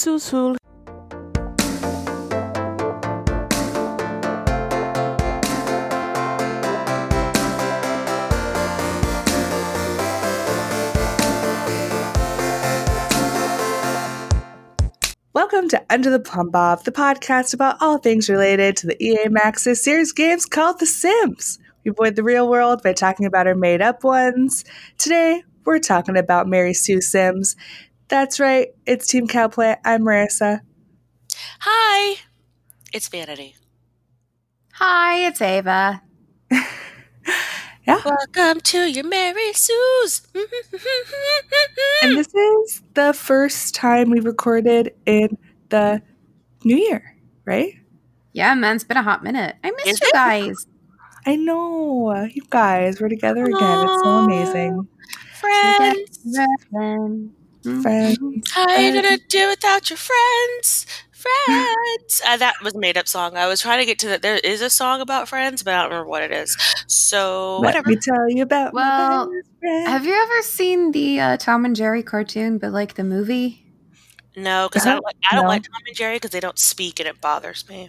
Susul. Welcome to Under the Plumbob, the podcast about all things related to the EA Maxis series games called The Sims. We avoid the real world by talking about our made-up ones. Today, we're talking about Mary Sue Sims. That's right, it's Team Cowplant. I'm Marissa. Hi, it's Vanity. Hi, it's Ava. Yeah. Welcome to your Mary Sue's. And this is the first time we recorded in the new year, right? Yeah, man, it's been a hot minute. I missed Is you it? guys. I know. You guys, we're together again. It's so amazing. Friends. Friends. How are you gonna do without your friends? Friends. That was a made-up song. I was trying to get to that. There is a song about friends, but I don't remember what it is. So Let whatever. me tell you about Well, my best friend. Have you ever seen the Tom and Jerry cartoon, but like the movie? No, because I don't No. like Tom and Jerry because they don't speak and it bothers me.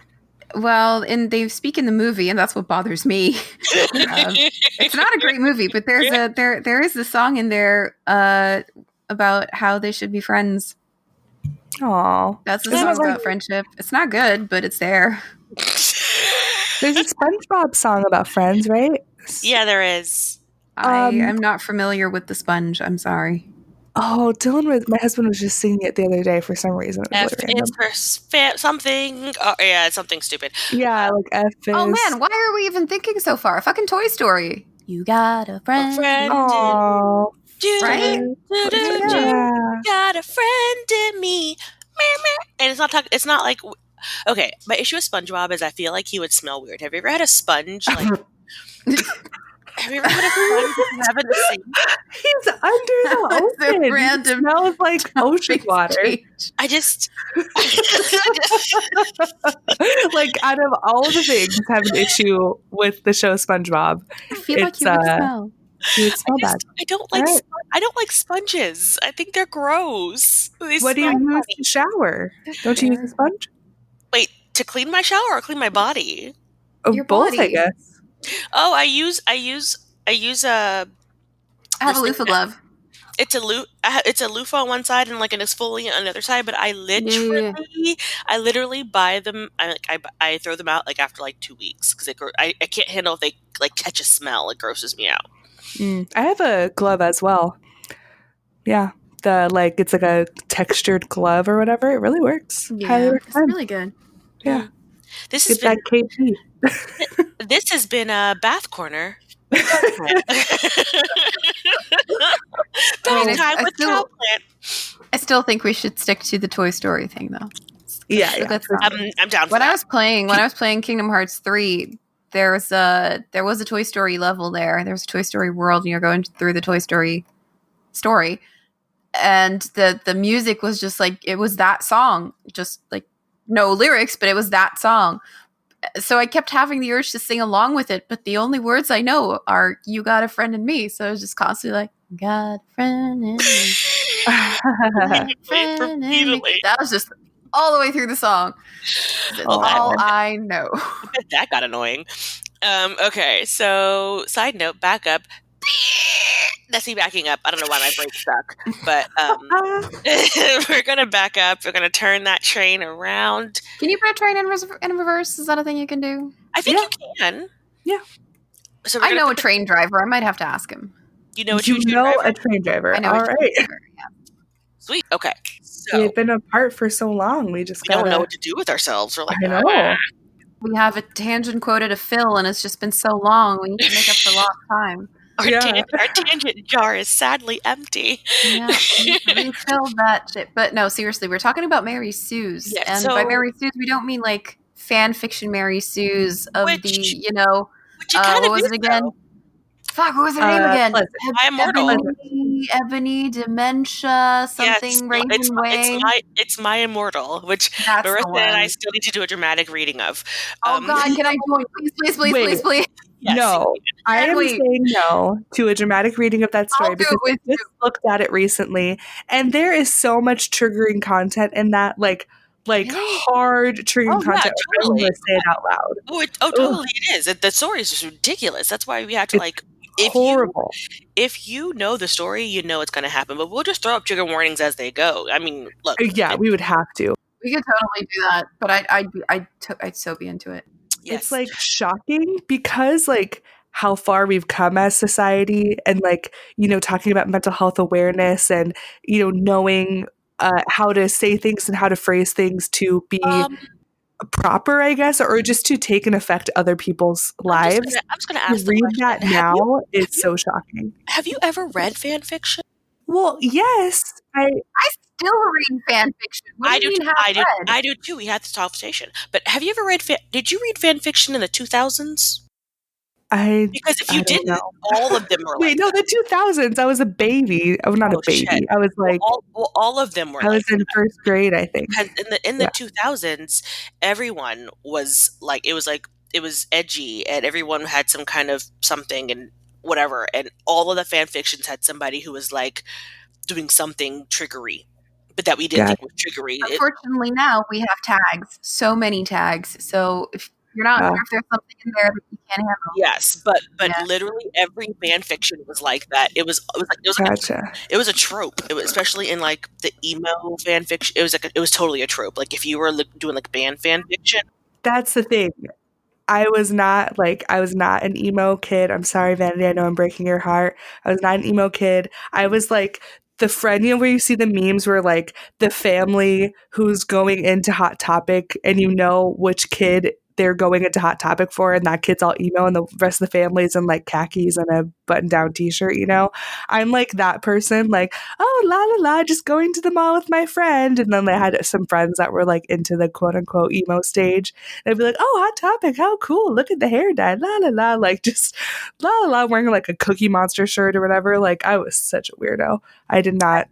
Well, and they speak in the movie, and that's what bothers me. It's not a great movie, but there is a song in there about how they should be friends. Aw. That's the Isn't song it like- about friendship. It's not good, but it's there. There's a SpongeBob song about friends, right? Yeah, there is. I am not familiar with the sponge. I'm sorry. Oh, my husband was just singing it the other day for some reason. It was F really is for something. Oh, yeah, it's something stupid. yeah, like F is. Oh man, why are we even thinking so far? Fucking Toy Story. You got a friend. Aw. Right? Yeah. Got a friend in me. And it's not like, okay, my issue with SpongeBob is I feel like he would smell weird. Have you ever had a sponge? Like, have you ever had a sponge and have it sing? He's under the ocean. He Random smells like ocean water. I just Like, out of all the things, have an issue with the show SpongeBob. I feel like It's, you would smell. He would smell bad. I don't like Right. I don't like sponges. I think they're gross. They What do you smell use funny. to shower? Don't you use a sponge? Wait, to clean my shower or clean my body? Oh, Your both, I body. guess. Oh, I use a I have a this loofah thing- glove. it's a loofah on one side and like an exfoliant on the other side, but I literally buy them. I throw them out like after like 2 weeks because I can't handle if they like catch a smell. It grosses me out. I have a glove as well. Yeah. It's like a textured glove or whatever. It really works. Highly it's recommend. really good. Yeah. This has Get been that KP. this has been a bath corner. Bath time with Cowplant. I still think we should stick to the Toy Story thing, though. Yeah, It's a yeah. good song. I'm down for When that. I was playing Kingdom Hearts 3, there was a Toy Story level there. There was a Toy Story world, and you're going through the Toy Story story. And the music was just like, it was that song, just like no lyrics, but it was that song. So I kept having the urge to sing along with it, but the only words I know are "You got a friend in me." So I was just constantly like, "Got a friend in me." Friend in me. Repeatedly. That was just all the way through the song. That's all I know. I bet that got annoying. Okay, so side note, back up. That's me backing up. I don't know why my brakes suck, but we're gonna back up. We're gonna turn that train around. Can you put a train in reverse? Is that a thing you can do? I think Yeah. you can. Yeah. So we're I gonna know a put train driver. I might have to ask him. You know a You choo-choo know driver? a train driver. I know All a train right. driver. Yeah. Sweet. Okay. So We've been apart for so long. We just we don't know gotta. what to do with ourselves. We're like, I know. "Ah." We have a tangent quoted to fill, and it's just been so long. We need to make up for lost time. Our, Yeah. our tangent jar is sadly empty. Yeah, refill that shit. But no, seriously, we're talking about Mary Sue's, Yeah, and so- by Mary Sue's, we don't mean like fan fiction Mary Sue's of Which- the, Which you kind what of was is, it again? though. Fuck, what was her name again? Pleasant. I am mortal. Ebony, Dementia, something Raven Way. It's my Immortal, which That's the Marissa and I one. still need to do a dramatic reading of. Oh God, can I join? Please. Yes, No, I am saying no to a dramatic reading of that story I'll do because it with I just looked at it recently, and there is so much triggering content in that, like Really? hard triggering content. I'm totally. going to say it out loud. Totally it is. The story is just ridiculous. That's why we have to horrible. If you know the story, you know it's going to happen. But we'll just throw up trigger warnings as they go. I mean, look. Yeah, we would have to. We could totally do that, but I'd so be into it. Yes. It's like shocking because like how far we've come as society, and like, you know, talking about mental health awareness and, you know, knowing how to say things and how to phrase things to be proper, I guess, or just to take and affect other people's lives. I'm just going to ask to read that now is so shocking. Have you ever read fan fiction? Well, yes. I still read fan fiction. I do too. We had this conversation. But have you ever read did you read fan fiction in the 2000s? Because if you didn't, all of them were Wait, no, the 2000s. I was a baby. I was not a baby. Shit. I was like, all of them were. I was in first grade, I think. In the 2000s, everyone was like, it was edgy, and everyone had some kind of something and whatever, and all of the fan fictions had somebody who was like doing something triggery, but that we didn't think was triggery. Unfortunately, now we have tags. So many tags. So if you're not sure if there's something in there that you can't handle. Yes, but literally every fan fiction was like that. It was a trope. It was, especially in like the emo fan fiction. It was totally a trope. Like if you were doing like band fan fiction. That's the thing. I was not an emo kid. I'm sorry, Vanity. I know I'm breaking your heart. I was not an emo kid. I was like the friend, you know, where you see the memes where like the family who's going into Hot Topic and you know which kid they're going into Hot Topic for, and that kid's all emo and the rest of the family's in like khakis and a button-down t-shirt, you know? I'm like that person, like, oh, la la la, just going to the mall with my friend. And then they had some friends that were like into the quote-unquote emo stage. And I'd be like, oh, Hot Topic, how cool, look at the hair dye, la la la, like just la la la, wearing like a Cookie Monster shirt or whatever. Like I was such a weirdo. I did not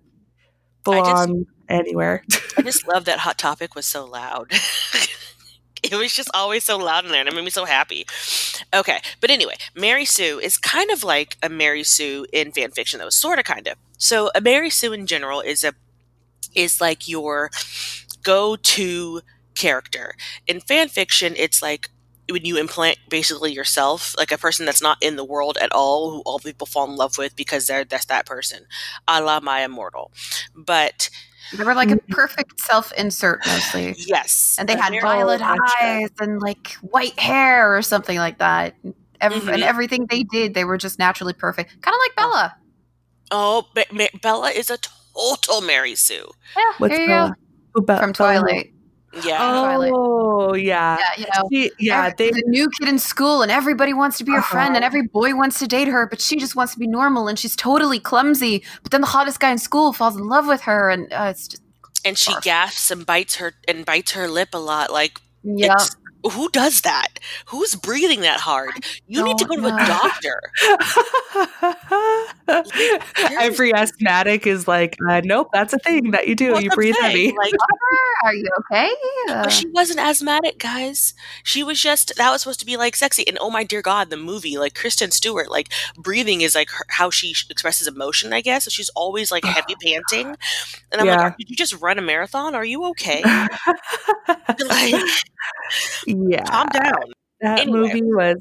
belong anywhere. I just love that Hot Topic was so loud. It was just always so loud in there, and it made me so happy. Okay, but anyway, Mary Sue is kind of like a Mary Sue in fan fiction, though, sort of, kind of. So a Mary Sue in general is like your go-to character. In fan fiction, it's like when you implant basically yourself, like a person that's not in the world at all, who all people fall in love with because that's that person, a la my Immortal. But they were like a perfect self-insert mostly. Yes. And they had violet eyes and like white hair or something like that. And everything they did, they were just naturally perfect. Kind of like Bella. Oh, Bella is a total Mary Sue. Yeah, there you go. From Twilight. Yeah. Oh, yeah. Yeah, the new kid in school, and everybody wants to be her friend, and every boy wants to date her, but she just wants to be normal, and she's totally clumsy. But then the hottest guy in school falls in love with her, and it's just. And she gasps and bites her lip a lot. Like, yeah. Who does that? Who's breathing that hard? You need to go to a doctor. Every asthmatic is like, nope, that's a thing that you do. You breathe heavy. Like, are you okay? But she wasn't asthmatic, guys. She was just, that was supposed to be like sexy. And oh my dear God, the movie, like Kristen Stewart, like breathing is like how she expresses emotion, I guess. So she's always like heavy panting. And I'm like, did you just run a marathon? Are you okay? Like, yeah, calm down. That movie was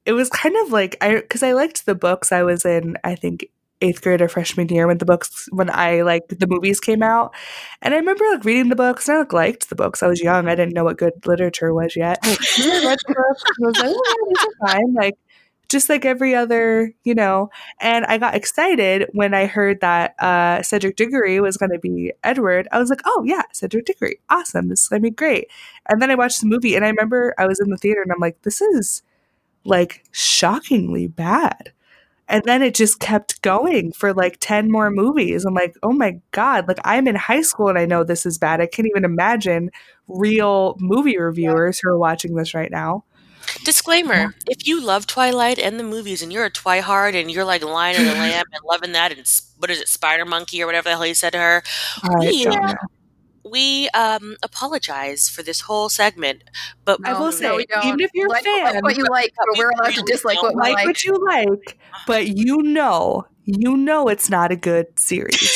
it was kind of like, because I liked the books. I was in, I think, 8th grade or freshman year when the movies came out. And I remember like reading the books, and I liked the books. I was young. I didn't know what good literature was yet. I read the books and I was like, oh, these are fine. Like, just like every other, you know. And I got excited when I heard that Cedric Diggory was going to be Edward. I was like, oh, yeah, Cedric Diggory. Awesome. This is going to be great. And then I watched the movie, and I remember I was in the theater, and I'm like, this is, like, shockingly bad. And then it just kept going for, like, 10 more movies. I'm like, oh, my God. Like, I'm in high school, and I know this is bad. I can't even imagine real movie reviewers who are watching this right now. Disclaimer, if you love Twilight and the movies and you're a Twihard and you're like Lion and the Lamb and loving that and what is it, Spider Monkey or whatever the hell you said to her, we apologize for this whole segment. But I will say, we don't. even if you're a fan, like what you like, but we're allowed to dislike what we like. What you like, but you know it's not a good series.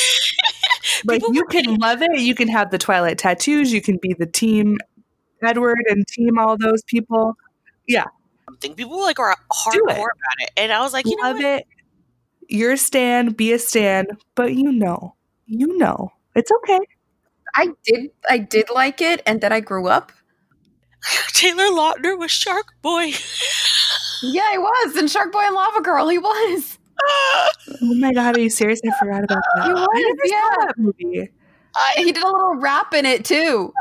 Like, you can love it. You can have the Twilight tattoos. You can be the team Edward and team all those people. Yeah. People like are hardcore about it. And I was like, you love know what? it. You're a stan, be a stan, but you know. It's okay. I did like it, and then I grew up. Taylor Lautner was Shark Boy. Yeah, he was. And Shark Boy and Lava Girl, he was. Oh my God, are you serious? I forgot about that. He was, I never saw that movie. He did a little rap in it too.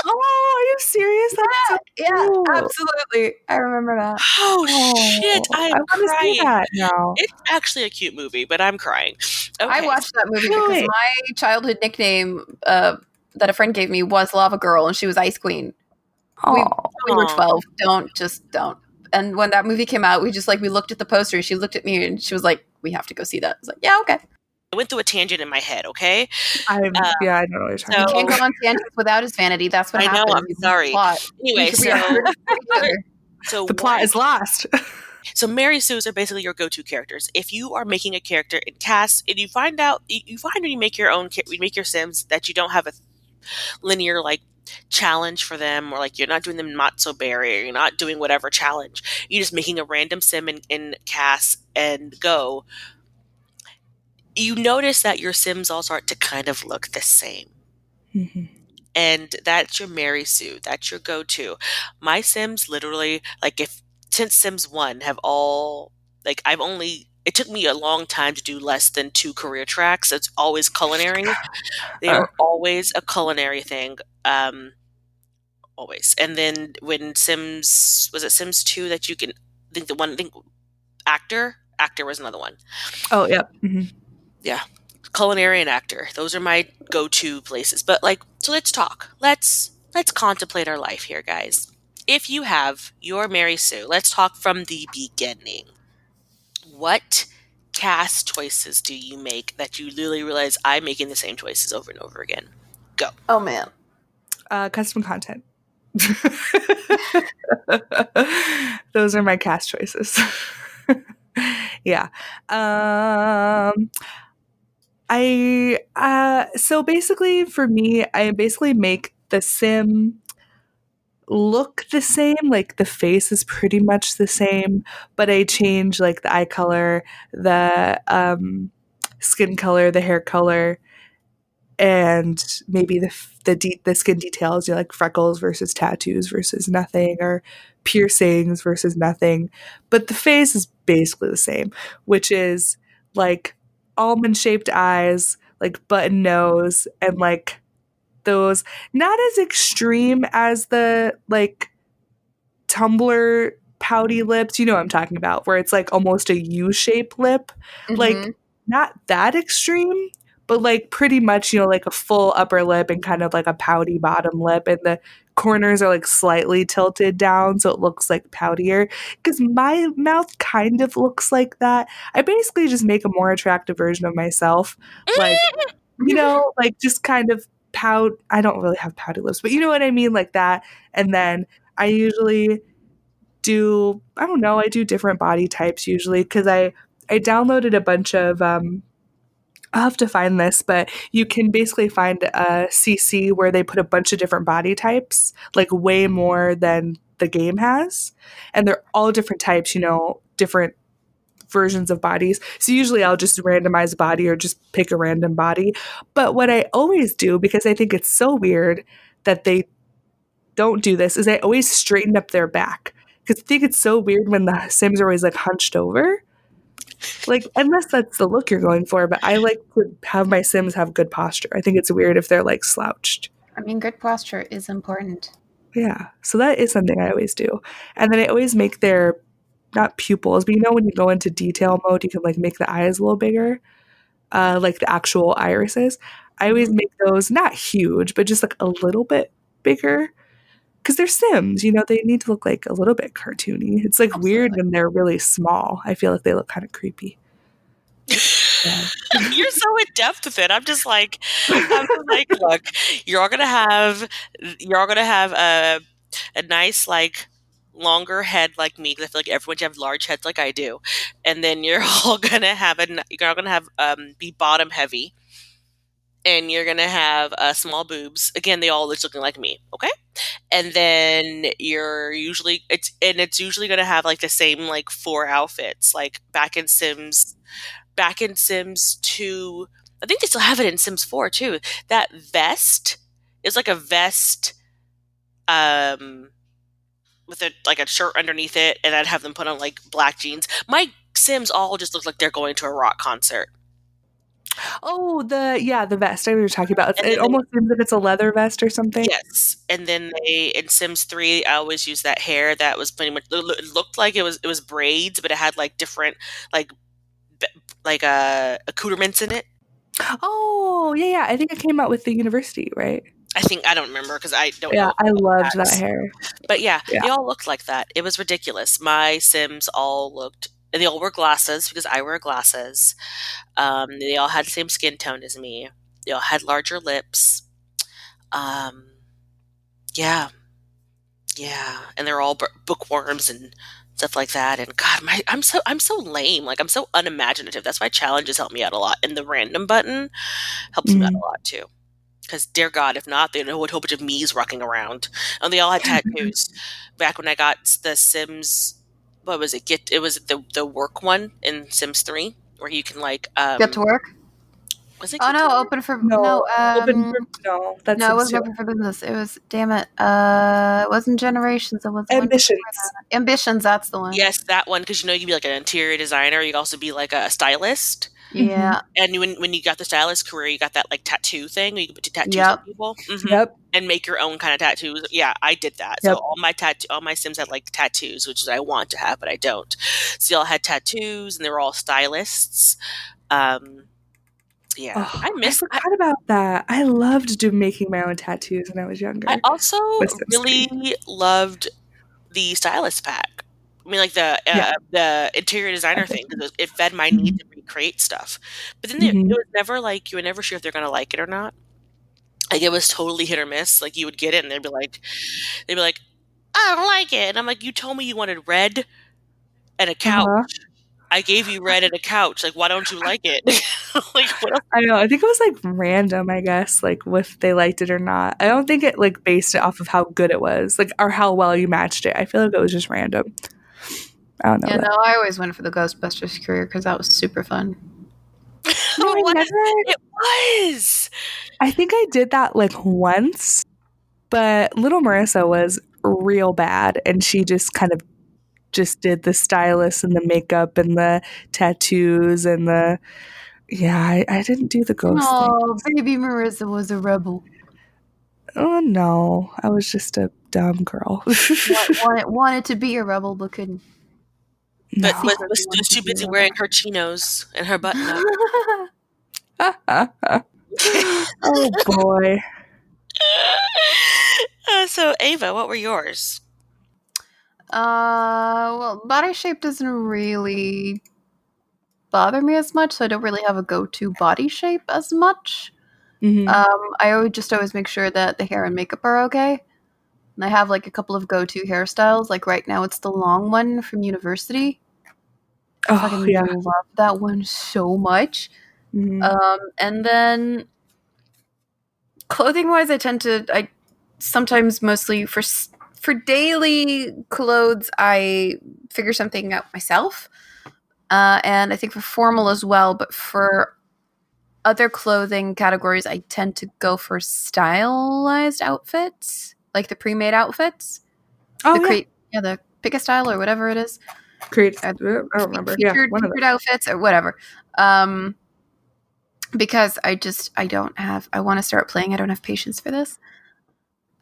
Oh, are you serious? That's yeah, absolutely. I remember that. Oh shit! I want to see that now. It's actually a cute movie, but I'm crying. Okay. I watched that movie because my childhood nickname that a friend gave me was Lava Girl, and she was Ice Queen. We were 12. Don't. And when that movie came out, we looked at the poster, and she looked at me, and she was like, "We have to go see that." I was like, "Yeah, okay." I went through a tangent in my head, okay? I don't know what you're talking about. You can't go on tangents without his vanity. That's what happens. I know, I'm sorry. Anyway, so the plot is lost. So Mary Sues are basically your go-to characters. If you are making a character in cast, and you find when you make your Sims that you don't have a linear like challenge for them, or like you're not doing them matzo berry, or you're not doing whatever challenge, you're just making a random Sim in cast and go. You notice that your Sims all start to kind of look the same. Mm-hmm. And that's your Mary Sue. That's your go-to. My Sims literally, like since Sims 1 have all, like it took me a long time to do less than 2 career tracks. It's always culinary. They are always a culinary thing. Always. And then when Sims 2 that you can, Actor was another one. Oh, yep. Mm-hmm. Yeah, culinary and actor. Those are my go-to places. But so let's talk. Let's contemplate our life here, guys. If you have your Mary Sue, let's talk from the beginning. What cast choices do you make that you literally realize I'm making the same choices over and over again? Go. Oh man. Custom content. Those are my cast choices. Yeah. So basically for me, I basically make the Sim look the same. Like the face is pretty much the same, but I change like the eye color, the skin color, the hair color, and maybe the skin details, like freckles versus tattoos versus nothing, or piercings versus nothing. But the face is basically the same, which is like almond-shaped eyes, like button nose, and like those not as extreme as the like Tumblr pouty lips. You know what I'm talking about, where it's like almost a U-shaped lip. Mm-hmm. Like not that extreme, but like pretty much, like a full upper lip and kind of like a pouty bottom lip, and the corners are like slightly tilted down so it looks like poutier, because my mouth kind of looks like that. I basically just make a more attractive version of myself, like like just kind of pout. I don't really have pouty lips, but you know what I mean, like that. And then I usually do, I don't know, I do different body types usually, because I downloaded a bunch of I'll have to find this, but you can basically find a CC where they put a bunch of different body types, like way more than the game has. And they're all different types, different versions of bodies. So usually I'll just randomize a body or just pick a random body. But what I always do, because I think it's so weird that they don't do this, is I always straighten up their back. Because I think it's so weird when the Sims are always like hunched over. Like, unless that's the look you're going for, but I like to have my Sims have good posture. I think it's weird if they're like slouched. I mean, good posture is important. Yeah. So that is something I always do. And then I always make their, not pupils, but when you go into detail mode, you can like make the eyes a little bigger, like the actual irises. I always make those not huge, but just like a little bit bigger. because they're Sims, you know, they need to look like a little bit cartoony. It's like weird Absolutely. when they're really small. I feel like they look kind of creepy. Yeah. You're so in depth with it. I'm just like, look, you're all gonna have a nice like longer head like me, because I feel like everyone should have large heads like I do, and then you're all gonna be bottom heavy, and you're gonna have small boobs. Again, they all looking like me, okay? And then it's usually gonna have like the same like 4 outfits, like back in Sims 2. I think they still have it in Sims 4 too. That vest is like a vest with a shirt underneath it, and I'd have them put on like black jeans. My Sims all just look like they're going to a rock concert. Oh, the vest I know what you're talking about. And It then almost seems like it's a leather vest or something. yes, and then in Sims 3, I always used that hair that was pretty much it looked like it was braids, but it had like different like accoutrements in it. Oh, yeah. I think it came out with the university, right? I don't remember because I don't Yeah, know. I loved that hair. But yeah, Yeah. they all looked like that. It was ridiculous. My Sims they all wore glasses because I wear glasses. They all had the same skin tone as me. They all had larger lips. Yeah, and they're all bookworms and stuff like that. And God, I'm so lame. Like I'm so unimaginative. That's why challenges help me out a lot, and the random button helps me out a lot too. Because dear God, if not, they know a whole bunch of me's rocking around, and they all had tattoos. Back when I got the Sims, what was it? It was the work one in Sims 3, where you can like Get to work. Was it? Oh no, open for no. That's No, it wasn't open for business. It was damn it. It wasn't Generations. It was Ambitions. Ambitions. That's the one. Yes, that one. Because you could be like an interior designer. You could also be like a stylist. Yeah. And when you got the stylist career, you got that like tattoo thing where you could put tattoos Yep. on people. Yep. And make your own kind of tattoos. Yeah, I did that. Yep. So all my Sims had like tattoos, which is I want to have, but I don't. So they all had tattoos, and they were all stylists. Yeah, Oh, I forgot about that. I loved making my own tattoos when I was younger. I also really loved the stylist pack. I mean, like the interior designer thing, because it fed my need to recreate stuff. But then it was never like you were never sure if they're gonna like it or not. Like it was totally hit or miss. Like you would get it, and they'd be like, I don't like it, and I'm like, you told me you wanted red and a couch. I gave you red and a couch. Like, why don't you like it? Like, what else? I know. I think it was like random, I guess, like if they liked it or not. I don't think it like based it off of how good it was, like, or how well you matched it. I feel like it was just random. I don't know. Yeah, no, I always went for the Ghostbusters career because that was super fun. No, it was. I think I did that like once, but little Marissa was real bad, and she just kind of just did the stylist and the makeup and the tattoos and I didn't do the ghost thing. Oh, baby Marissa was a rebel. Oh no, I was just a dumb girl. wanted to be a rebel but couldn't. But was too busy wearing her chinos and her button up. Oh boy. So Ava, what were yours? Well, body shape doesn't really bother me as much, so I don't really have a go-to body shape as much. I always make sure that the hair and makeup are okay. And I have like a couple of go-to hairstyles. Like right now, it's the long one from university. I fucking love that one so much. And then clothing-wise, I sometimes mostly for daily clothes, I figure something out myself. And I think for formal as well, but for other clothing categories, I tend to go for stylized outfits, like the pre-made outfits. The pick a style or whatever it is. I don't remember. Featured outfits or whatever. Because I want to start playing. I don't have patience for this.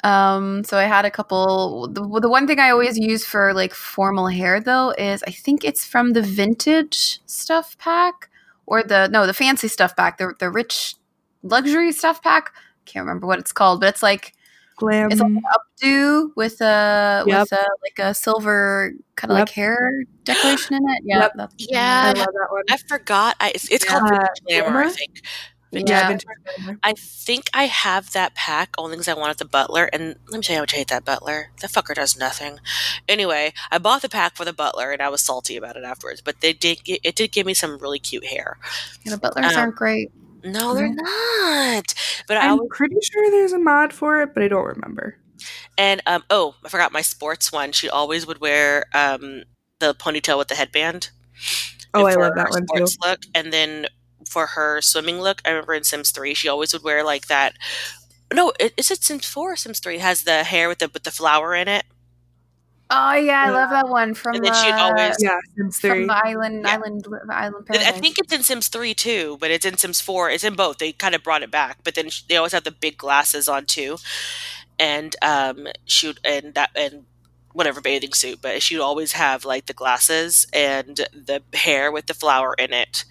So I had a couple. The one thing I always use for like formal hair though is I think it's from the vintage stuff pack or the fancy stuff pack, the rich luxury stuff pack. Can't remember what it's called, but it's like Glam. It's like an updo with like a silver kind of like hair decoration in it. Yeah, Yep. Yeah, I love that one. I forgot. It's called Vintage Glamour, I think. Yeah. Vintage Glamour. I think I have that pack only because I wanted the Butler. And let me tell you how much I hate that Butler. That fucker does nothing. Anyway, I bought the pack for the Butler, and I was salty about it afterwards. But it did give me some really cute hair. Yeah, the Butlers aren't great. No, they're not. But I'm pretty sure there's a mod for it, but I don't remember. And I forgot my sports one. She always would wear the ponytail with the headband. Oh, I love that one too. Look, and then for her swimming look, I remember in Sims 3, she always would wear like that. No, is it Sims 4 or Sims 3? It has the hair with the flower in it. Oh yeah, I love that one from. And then she'd always Sims 3 from the island paradise. I think it's in Sims 3 too, but it's in Sims 4. It's in both. They kind of brought it back, but then they always have the big glasses on too, and and whatever bathing suit. But she would always have like the glasses and the hair with the flower in it,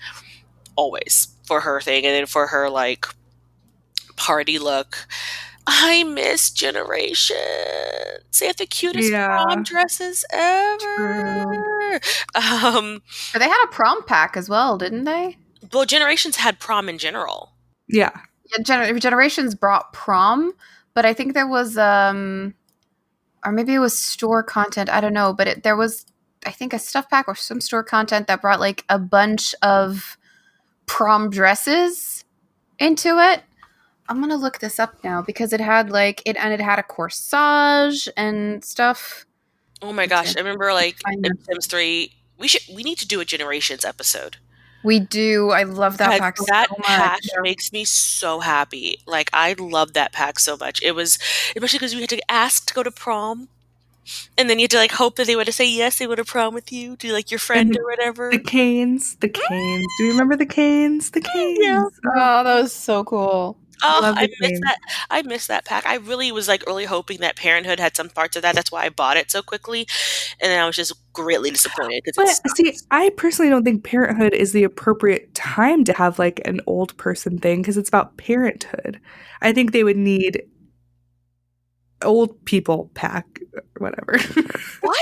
always for her thing, and then for her like party look. I miss Generation. They have the cutest prom dresses ever. But they had a prom pack as well, didn't they? Well, Generations had prom in general. Yeah. Generations brought prom, but I think there was, or maybe it was store content. I don't know, but there was, I think, a stuff pack or some store content that brought like a bunch of prom dresses into it. I'm gonna look this up now because it had like it had a corsage and stuff. Oh my gosh! I remember like in Sims 3. We need to do a Generations episode. We do. I love that pack so much. That pack makes me so happy. Like I love that pack so much. It was especially because we had to ask to go to prom. And then you had to like hope that they would say yes, they would have prom with you, to like your friend or whatever. The canes. Do you remember the canes? The canes. Yeah. Oh, that was so cool. Oh, I miss that pack. I really was like really hoping that Parenthood had some parts of that. That's why I bought it so quickly, and then I was just greatly disappointed. But see, I personally don't think Parenthood is the appropriate time to have like an old person thing because it's about parenthood. I think they would need old people pack or whatever. What?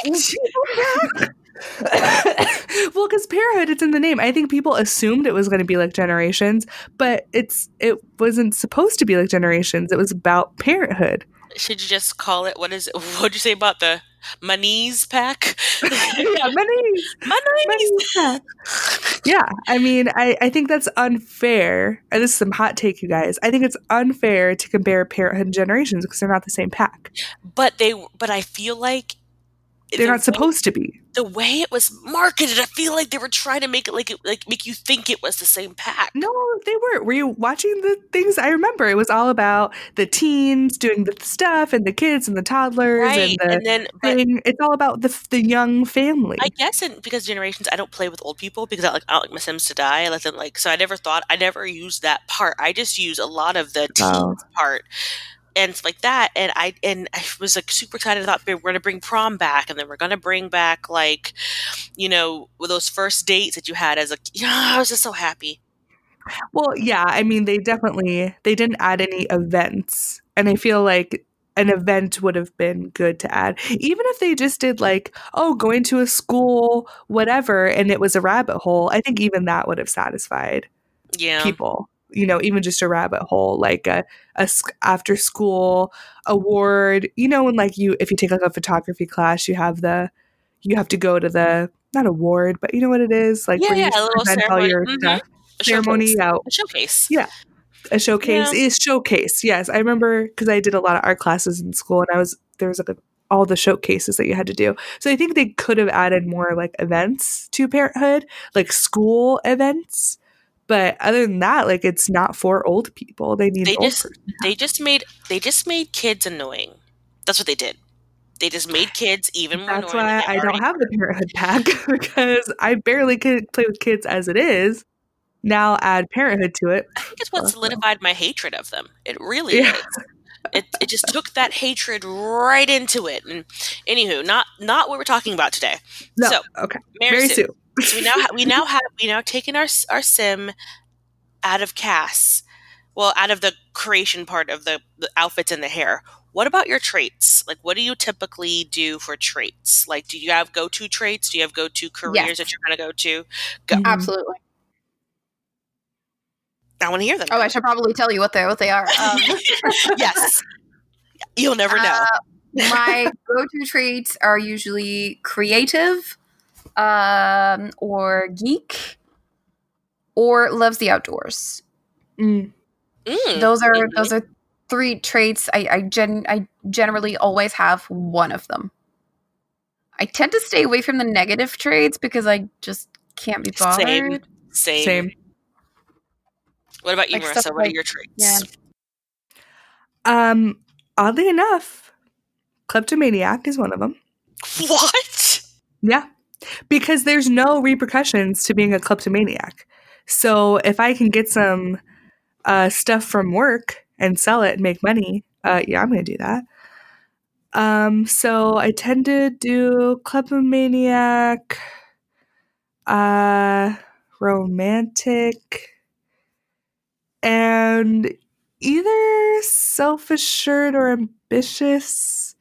Well, because Parenthood, it's in the name. I think people assumed it was going to be like Generations, but it wasn't supposed to be like Generations. It was about parenthood. Should you just call it? What'd you say about the Money's pack? Yeah, Money's pack. Yeah, I mean, I think that's unfair. And this is some hot take, you guys. I think it's unfair to compare Parenthood and Generations because they're not the same pack. But I feel like they're not supposed to be. The way it was marketed, I feel like they were trying to make it make you think it was the same pack. No, they weren't. Were you watching the things? I remember it was all about the teens doing the stuff and the kids and the toddlers, right? It's all about the young family. I guess, because Generations, I don't play with old people because I don't like my Sims to die. I let them so I never used that part. I just use a lot of the teens part. And it's like that, and I was like super excited. I thought we're going to bring prom back, and then we're going to bring back like, with those first dates that you had as I was just so happy. Well, yeah, I mean, they didn't add any events, and I feel like an event would have been good to add, even if they just did like, going to a school, whatever, and it was a rabbit hole. I think even that would have satisfied people. Even just a rabbit hole, like a after school award, when like if you take like a photography class, you have to go to the, not award, but you know what it is, like where you a little present all your stuff. Ceremony out. A showcase. Yeah. A showcase is showcase. Yes. I remember because I did a lot of art classes in school and there was like all the showcases that you had to do. So I think they could have added more like events to Parenthood, like school events. But other than that, like it's not for old people. They need They just made kids annoying. That's what they did. They just made kids even more annoying. That's why I don't have the Parenthood pack because I barely could play with kids as it is. Now add Parenthood to it. I think it's what solidified my hatred of them. It really is. It just took that hatred right into it. And anywho, not what we're talking about today. No, so okay, Mary Sue. So we now taken our sim out of Cass. Well, out of the creation part of the outfits and the hair, what about your traits? Like, what do you typically do for traits? Like, do you have go-to traits? Do you have go-to careers that you're going to go to? Go. Mhm. Absolutely. I want to hear them. Oh, I should probably tell you what they are. Yes. You'll never know. My go-to traits are usually creative, or geek, or loves the outdoors. Mm. Those are 3 traits. I generally always have one of them. I tend to stay away from the negative traits because I just can't be bothered. Same. What about you, Like Marissa? stuff What are like- your traits? Yeah. Oddly enough, kleptomaniac is one of them. What? Yeah. Because there's no repercussions to being a kleptomaniac. So if I can get some stuff from work and sell it and make money, yeah, I'm going to do that. So I tend to do kleptomaniac, romantic, and either self-assured or ambitious.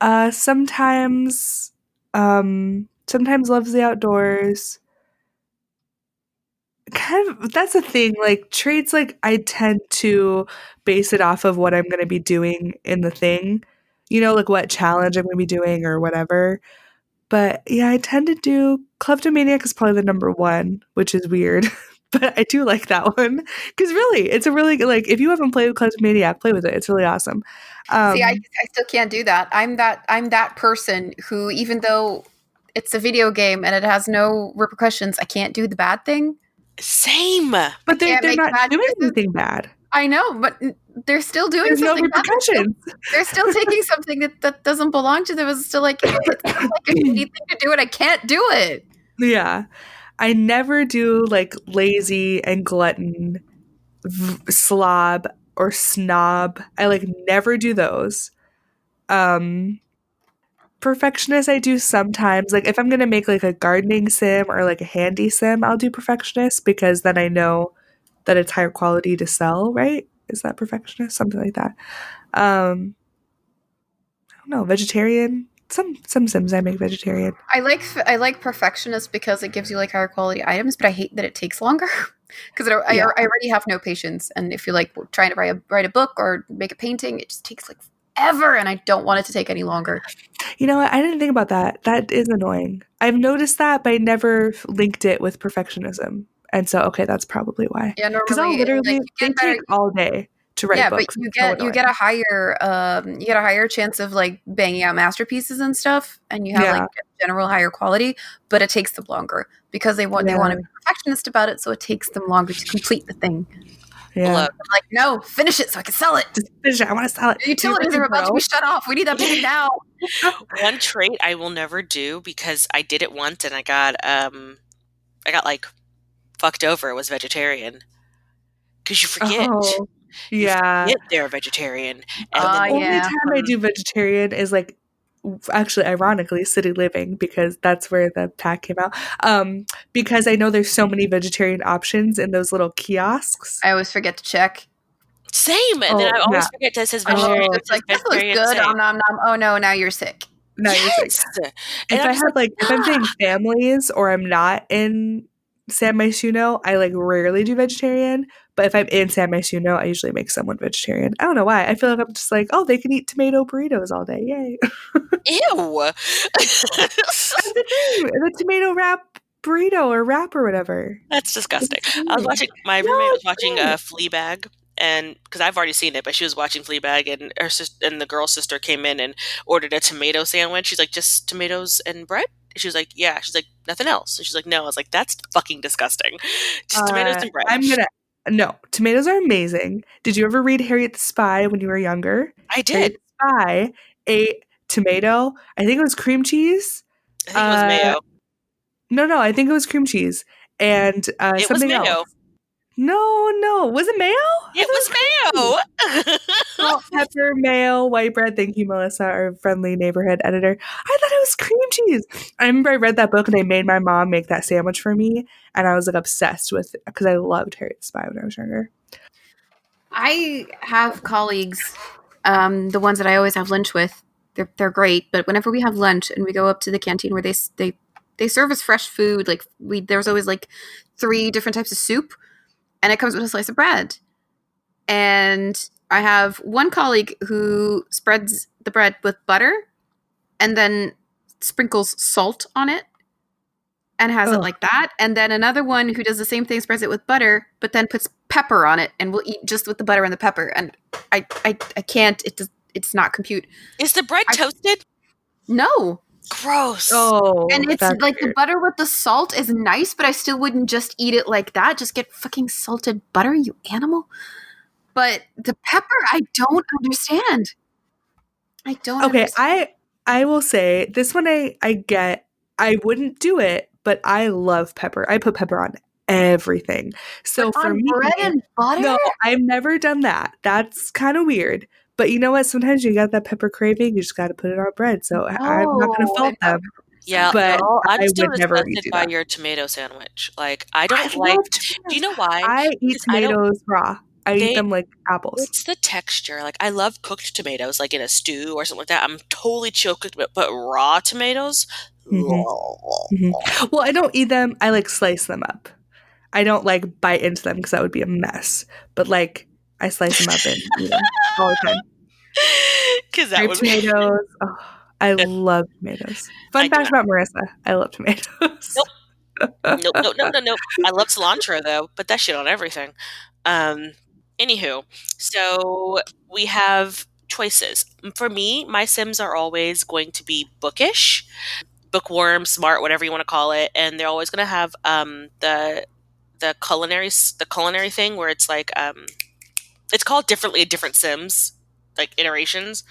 Sometimes loves the outdoors. Kind of, that's a thing. Like traits, like I tend to base it off of what I'm going to be doing in the thing. You know, like what challenge I'm going to be doing or whatever. But yeah, I tend to do kleptomaniac is probably the number one, which is weird. But I do like that one because really, it's a really good, like if you haven't played with kleptomaniac, play with it. It's really awesome. See, I still can't do that. I'm that person who, even though it's a video game and it has no repercussions, I can't do the bad thing. Same. But they're make not bad doing choices. anything bad. I know, but they're still doing There's no something bad. repercussions. They're still taking something that doesn't belong to them. It's still like, it's like a shitty thing to do it. I can't do it. Yeah. I never do like lazy and glutton, slob, or snob. I like never do those. Perfectionist I do sometimes. Like if I'm gonna make like a gardening sim or like a handy sim, I'll do perfectionist because then I know that it's higher quality to sell, right? Is that perfectionist? Something like that. I don't know, vegetarian. Some sims I make vegetarian. I like perfectionist because it gives you like higher quality items, but I hate that it takes longer because I already have no patience. And if you're like trying to write a book or make a painting, it just takes like ever, and I don't want it to take any longer. You know what? I didn't think about that. That is annoying. I've noticed that, but I never linked it with perfectionism. And so, okay, that's probably why. Yeah, Because I'll normally literally like, they take all day to write books. but you It's so get a higher chance of like banging out masterpieces and stuff, and you have like a general higher quality, but it takes them longer because they want to be perfectionist about it, so it takes them longer to complete the thing. Yeah. I'm like, no, finish it so I can sell it. Just finish it. I want to sell it. The utilities are about to be shut off. We need that baby now. One trait I will never do because I did it once and I got like fucked over was vegetarian. Because you forget. Oh, yeah. You forget they're a vegetarian. And The only time I do vegetarian is like, actually, ironically, City Living, because that's where the pack came out. Because I know there's so many vegetarian options in those little kiosks. I always forget to check. Same. And then I always forget that it says vegetarian. It's like, this looks good. Nom, nom, nom. Oh no, now you're sick. Now you're sick. If I have like, if I'm doing families or I'm not in San Myshuno, I like rarely do vegetarian. But if I'm in San Myshuno, I usually make someone vegetarian. I don't know why. I feel like I'm just like, oh, they can eat tomato burritos all day. Yay. Ew. The tomato wrap burrito or wrap or whatever. That's disgusting. I was watching, my roommate was watching Fleabag, and because I've already seen it, but she was watching Fleabag, and her and the girl's sister came in and ordered a tomato sandwich. She's like, just tomatoes and bread? She was like, yeah. She's like, nothing else. And she's like, no. I was like, that's fucking disgusting. Just tomatoes and bread. No, tomatoes are amazing. Did you ever read Harriet the Spy when you were younger? I did. Harriet the Spy ate tomato. I think it was cream cheese. I think it was mayo. No, I think it was cream cheese and it something was mayo. else. No. Was it mayo? It was mayo. Salt, pepper, mayo, white bread. Thank you, Melissa, our friendly neighborhood editor. I thought it was cream cheese. I remember I read that book and I made my mom make that sandwich for me, and I was like obsessed with it because I loved Harriet the Spy when I was younger. I have colleagues, the ones that I always have lunch with. They're great, but whenever we have lunch and we go up to the canteen where they serve us fresh food, like there's always like 3 different types of soup, and it comes with a slice of bread. And I have one colleague who spreads the bread with butter and then sprinkles salt on it and has it like that. And then another one who does the same thing, spreads it with butter, but then puts pepper on it and will eat just with the butter and the pepper. And I can't, it's not compute. Is the bread toasted? No. Gross. Oh, and it's like weird. The butter with the salt is nice, but I still wouldn't just eat it like that. Just get fucking salted butter, you animal. But the pepper, I don't understand. Okay, I will say this one I get. I wouldn't do it, but I love pepper. I put pepper on everything. So but for on me, bread and butter? no, I've never done that. That's kind of weird. But you know what? Sometimes you got that pepper craving. You just got to put it on bread. So I'm not going to fault them. Yeah, but no, I'm I still would never disgusted by your tomato sandwich. Like, I don't I like. love Do you know why? I eat tomatoes raw. I eat them like apples. It's the texture. Like, I love cooked tomatoes, like in a stew or something like that. I'm totally choked, but raw tomatoes. Well, I don't eat them. I like slice them up. I don't like bite into them because that would be a mess. But like, I slice them up and eat them all the time. Because that would tomatoes. Oh, I love tomatoes. Fun fact about Marissa: I love tomatoes. Nope. Nope. I love cilantro though. Put that shit on everything. Anywho, so we have choices. For me, my Sims are always going to be bookish, bookworm, smart, whatever you want to call it, and they're always going to have the culinary thing where it's like it's called differently in different Sims, like iterations.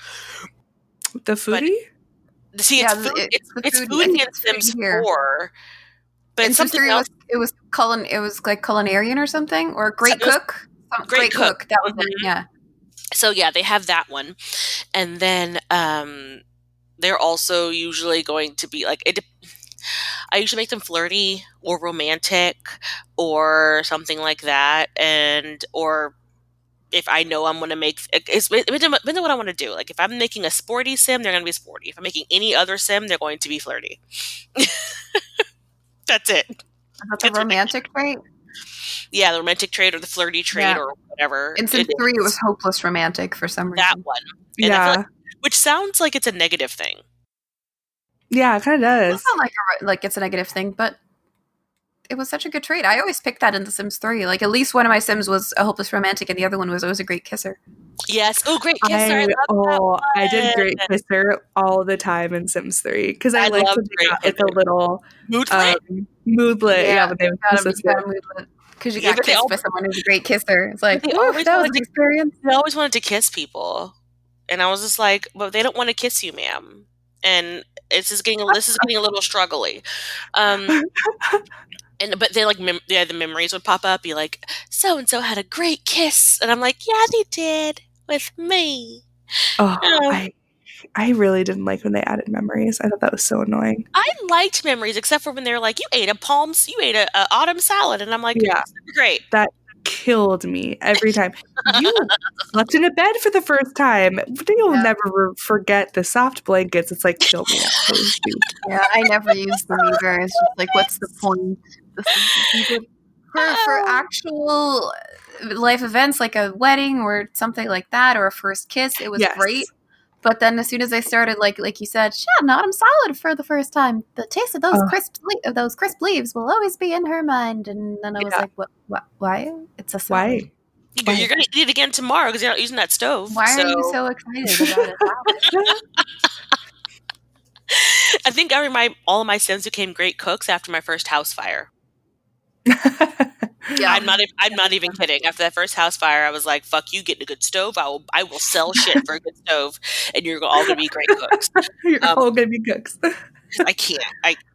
The foodie? But, see, it's foodie in Sims 4. But it's something else. It was like culinarian or something, or great cook. Great cook. That was it. Yeah. So yeah, they have that one, and then they're also usually going to be like it. I usually make them flirty or romantic or something like that, or if I know I'm going to make it's depends on what I want to do. Like if I'm making a sporty Sim, they're going to be sporty. If I'm making any other Sim, they're going to be flirty. That's it. That's a romantic trait? Yeah, the romantic trait or the flirty trait or whatever. In Sim 3, it was hopeless romantic for some reason. That one. And I feel which sounds like it's a negative thing. Yeah, it kind of does. It's not like it's a negative thing, but it was such a good trait. I always picked that in The Sims 3. Like, at least one of my Sims was a hopeless romantic, and the other one was always a great kisser. Yes. Oh, great kisser. I love that one. I did great kisser all the time in Sims 3 because I liked when they got like a little moodlet. Yeah, when they would kiss moodlet. Because you got kissed by someone who's a great kisser. It's like, that was an experience. They always wanted to kiss people. And I was just like, well, they don't want to kiss you, ma'am. And this is getting a little struggly. But they like the memories would pop up. Be like, so and so had a great kiss, and I'm like, yeah, they did with me. I really didn't like when they added memories. I thought that was so annoying. I liked memories, except for when they were like, you ate a autumn salad, and I'm like, yeah, great. That killed me every time. You slept in a bed for the first time. You'll never forget the soft blankets. It's like, kill me. Yeah, I never used them either. It's just like, what's the point? For actual life events like a wedding or something like that, or a first kiss, it was great. But then as soon as I started, like you said, an autumn salad for the first time, the taste of those crisp leaves will always be in her mind. And then I was like, what? Why? It's a salad. Why? You're going to eat it again tomorrow because you're not using that stove. Why are you so excited about it? I think all of my Sims became great cooks after my first house fire. Yeah, I'm not even kidding. After that first house fire, I was like, "Fuck you, getting a good stove. I will sell shit for a good stove, and you're all gonna be great cooks. You're all gonna be cooks." I can't.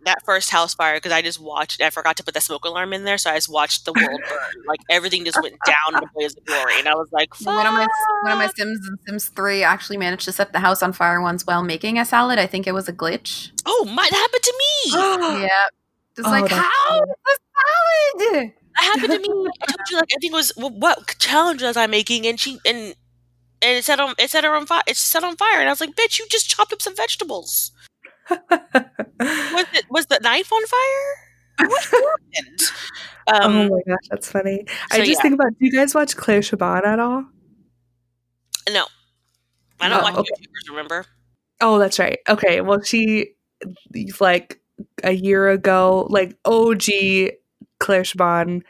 That first house fire because I just watched. I forgot to put the smoke alarm in there, so I just watched the world burn. Like everything just went down in a blaze of glory, and I was like, fuck. One of my Sims in Sims 3 actually managed to set the house on fire once while making a salad. I think it was a glitch. Oh, that happened to me. Yeah, it's like, how is the salad? That happened to me. I told you, like, I think it was what challenge was I making, and it set her on fire. It set on fire, and I was like, "Bitch, you just chopped up some vegetables." Was the knife on fire? What happened? Oh my gosh, that's funny. I So just yeah, think about, do you guys watch Claire Siobhan at all? no, I don't Oh, watch okay. YouTubers. Remember? Oh, that's right. Okay, well, she, like, a year ago, like, OG Claire Siobhan,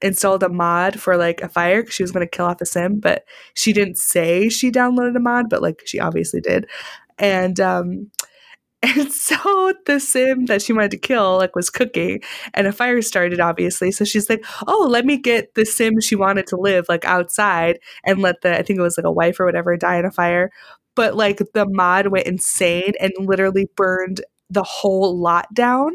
installed a mod for, like, a fire because she was going to kill off a sim, but she didn't say she downloaded a mod, but, like, she obviously did. And and so the sim that she wanted to kill, like, was cooking, and a fire started, obviously. So she's like, "Oh, let me get the sim she wanted to live, like, outside, and let I think it was like a wife or whatever, die in a fire." But, like, the mod went insane and literally burned the whole lot down,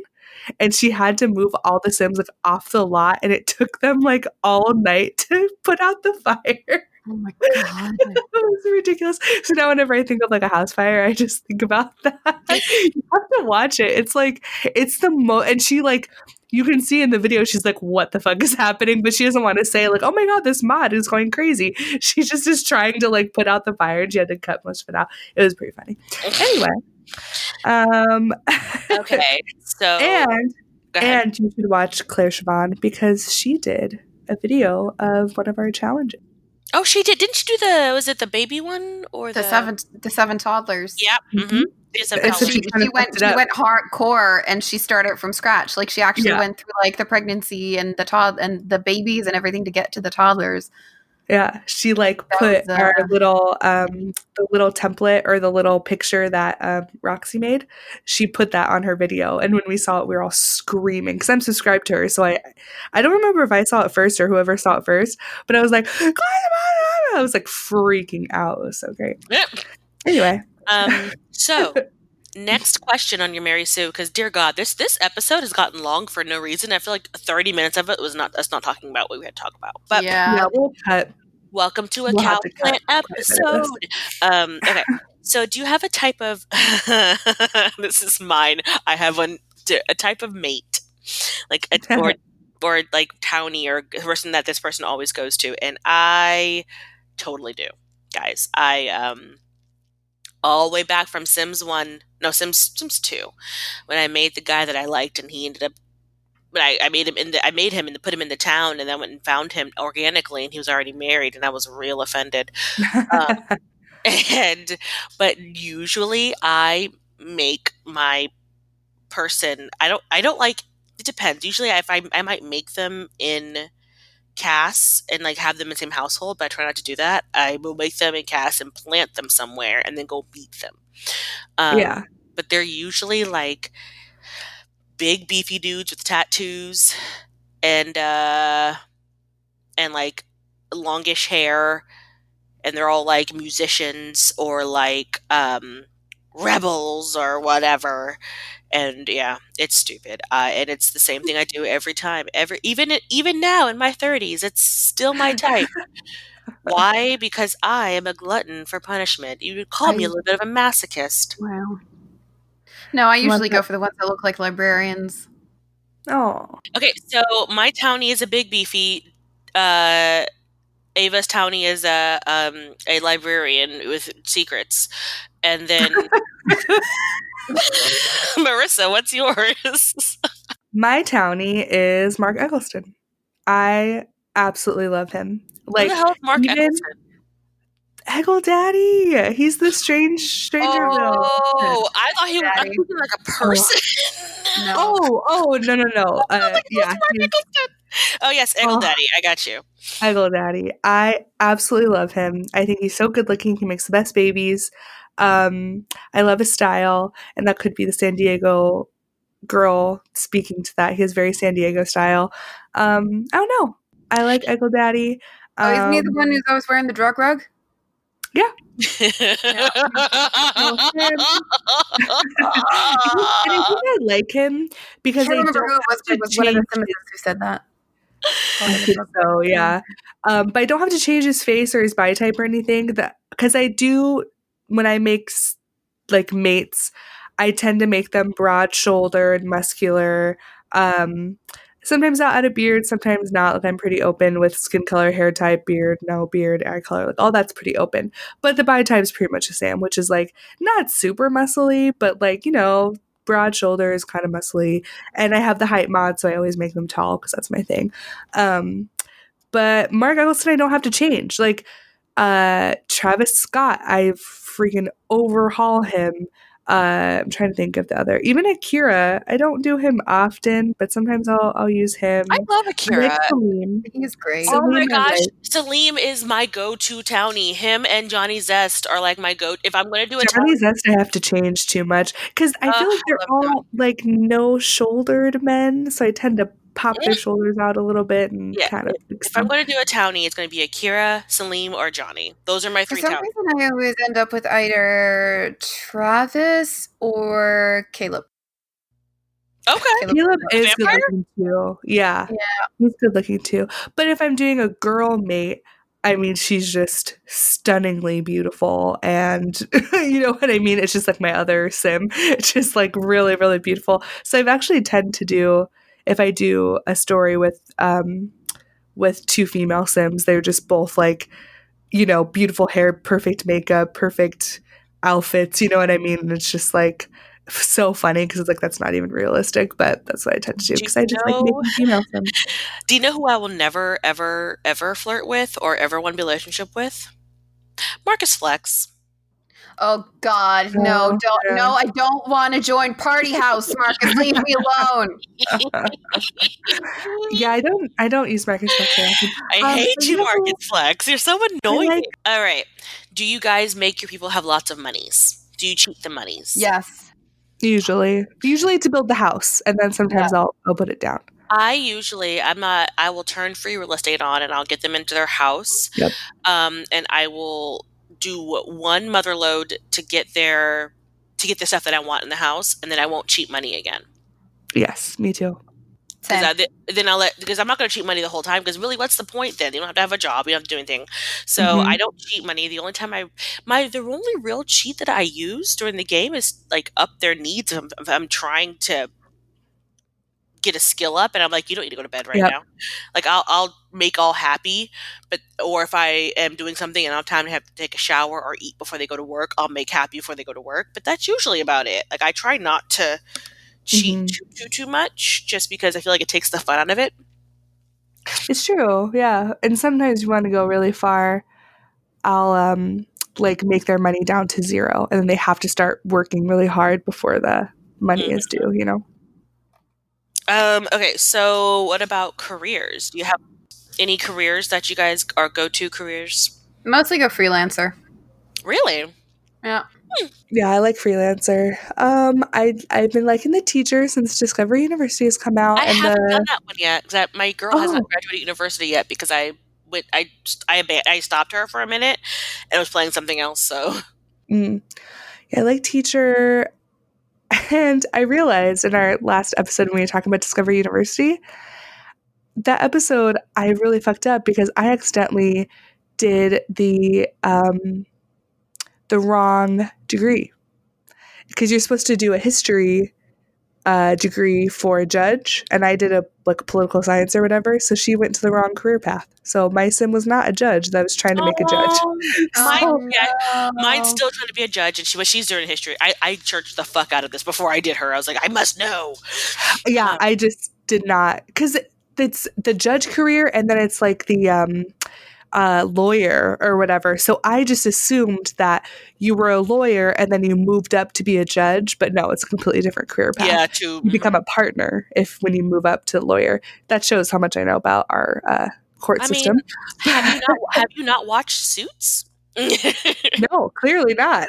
and she had to move all the sims, like, off the lot, and it took them, like, all night to put out the fire. Oh my god. It was ridiculous. So now whenever I think of, like, a house fire, I just think about that. You have to watch it. It's like, it's the and she, like, you can see in the video, she's like, what the fuck is happening? But she doesn't want to say, like, oh my god, this mod is going crazy. She just is trying to, like, put out the fire, and she had to cut most of it out. It was pretty funny. Anyway. Okay, so and go ahead. and you should watch Claire Siobhan because she did a video of one of our challenges. Oh, she did. Didn't she do was it the baby one or The seven toddlers. Yeah. Mm-hmm. She went hardcore and she started from scratch. Like she actually went through like the pregnancy and the babies and everything to get to the toddlers. Yeah, she like put our little the little template or the little picture that Roxy made. She put that on her video, and when we saw it, we were all screaming because I'm subscribed to her. So I don't remember if I saw it first or whoever saw it first, but I was like, I was like freaking out. It was so great. Yep. Anyway, so next question on your Mary Sue, because dear God, this episode has gotten long for no reason. I feel like 30 minutes of it was not us not talking about what we had to talk about. But we'll cut. Welcome to a Cowplant episode. Okay, so do you have a type of? This is mine. I have a type of mate, like or like townie or person that this person always goes to, and I totally do, guys. I all the way back from Sims 2, when I made the guy that I liked, and he ended up. But I made him put him in the town, and then went and found him organically, and he was already married, and I was real offended. But usually I make my person. I don't like. It depends. Usually, I might make them in casts and like have them in the same household, but I try not to do that. I will make them in casts and plant them somewhere, and then go beat them. But they're usually like big beefy dudes with tattoos and like longish hair, and they're all like musicians or like rebels or whatever. And yeah, it's stupid. And it's the same thing I do every time. Even now in my 30s, it's still my type. Why? Because I am a glutton for punishment. You would call me a little bit of a masochist. Wow. No, I usually go for the ones that look like librarians. Oh. Okay, so my townie is a big beefy. Ava's townie is a librarian with secrets. And then Marissa, what's yours? My townie is Mark Eccleston. I absolutely love him. Like, who the hell is Mark Eccleston? Eggle Daddy. He's the stranger. Oh, I thought he was like a person. No. No. Yeah. Oh yes, Eggle Daddy. I got you. Eggle Daddy. I absolutely love him. I think he's so good looking. He makes the best babies. I love his style, and that could be the San Diego girl speaking to that. He has very San Diego style. I don't know. I like Eggle Daddy. Isn't he the one who's always wearing the drug rug? Yeah. Yeah. And I think I like him because I remember who it was. It was one of the Simmons who said that. I think so, yeah. But I don't have to change his face or his body type or anything. Because I do, when I make like mates, I tend to make them broad-shouldered, muscular, Sometimes I'll add a beard, sometimes not. Like I'm pretty open with skin color, hair type, beard, no beard, eye color. Like all that's pretty open. But the body type is pretty much the same, which is like not super muscly, but like, broad shoulders, kind of muscly. And I have the height mod, so I always make them tall because that's my thing. But Mark Eggleston, I don't have to change. Like Travis Scott, I freaking overhaul him. I'm trying to think of the other. Even Akira, I don't do him often, but sometimes I'll use him. I love Akira. Like Salim. He's great. Oh my Salim, I gosh, like. Salim is my go-to townie. Him and Johnny Zest are like my go. If I'm going to do a Johnny townie, Zest, I have to change too much because I feel like they're love all like no-shouldered men, so I tend to pop their Yeah. shoulders out a little bit and Yeah, kind of fix if I'm them. going to do a townie, it's going to be Akira, Salim, or Johnny. Those are my For three some townies. reason, I always end up with either Travis or Caleb. Okay. Caleb is good Vampire? looking too. Yeah. Yeah. He's good looking too. But if I'm doing a girl mate, I mean, she's just stunningly beautiful. And you know what I mean? It's just like my other sim. It's just like really, really beautiful. So I've actually tend to do, if I do a story with two female sims, they're just both like, beautiful hair, perfect makeup, perfect outfits. You know what I mean? And it's just like so funny because it's like that's not even realistic, but that's what I tend to do Do because you I just like making female sims. Do you know who I will never, ever, ever flirt with or ever want to be in a relationship with? Marcus Flex. Oh God, no! Oh, Don't yeah. no! I don't want to join Party House, Marcus. Leave me alone. Yeah, I don't use Marcus Flex very often. I hate so you, know who Marcus Flex. You're so annoying. like- All right. Do you guys make your people have lots of monies? Do you cheat the monies? Yes. Usually to build the house, and then sometimes I'll put it down. I will turn free real estate on and I'll get them into their house. Yep. And I will do one mother load to get the stuff that I want in the house, and then I won't cheat money again. Yes, me too. Same. Because I'm not going to cheat money the whole time, because really what's the point then? You don't have to have a job, you don't have to do anything. So I don't cheat money. The only time the only real cheat that I use during the game is like up their needs if I'm trying to get a skill up and I'm like, you don't need to go to bed right now. Like I'll make all happy, or if I am doing something and I don't have time to have to take a shower or eat before they go to work, I'll make happy before they go to work. But that's usually about it. Like I try not to cheat too much, just because I feel like it takes the fun out of it. It's true, yeah. And sometimes you want to go really far. I'll like make their money down to 0, and then they have to start working really hard before the money is due. Okay, so what about careers? Do you have any careers that you guys are go-to careers? Mostly go freelancer. Really? Yeah. Yeah, I like freelancer. I've been liking the teacher since Discovery University has come out. I haven't done that one yet because my girl hasn't Oh. graduated university yet, because I stopped her for a minute and was playing something else. So Yeah, I like teacher. And I realized in our last episode when we were talking about Discovery University, that episode I really fucked up because I accidentally did the wrong degree. Because you're supposed to do a history degree for a judge, and I did a political science or whatever, so she went to the wrong career path. So my sim was not a judge that was trying to make a judge. Mine's still trying to be a judge, and she's doing history. I churched the fuck out of this before I did her. I was like, I must know. Yeah, I just did not, because it's the judge career, and then it's like the lawyer or whatever. So I just assumed that you were a lawyer and then you moved up to be a judge, but no, it's a completely different career path. Yeah, you become a partner when you move up to lawyer. That shows how much I know about our court system. Have you not watched Suits? No, clearly not.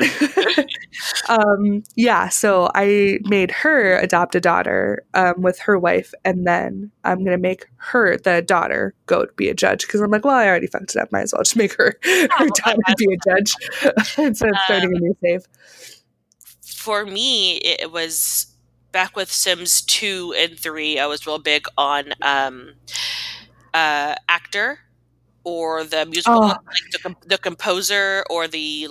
Yeah, so I made her adopt a daughter with her wife, and then I'm going to make her, the daughter, go to be a judge, because I'm like, well, I already fucked it up. Might as well just make her daughter be a judge instead of starting a new save. For me, it was back with Sims 2 and 3, I was real big on actor, or the musical, like the composer, or the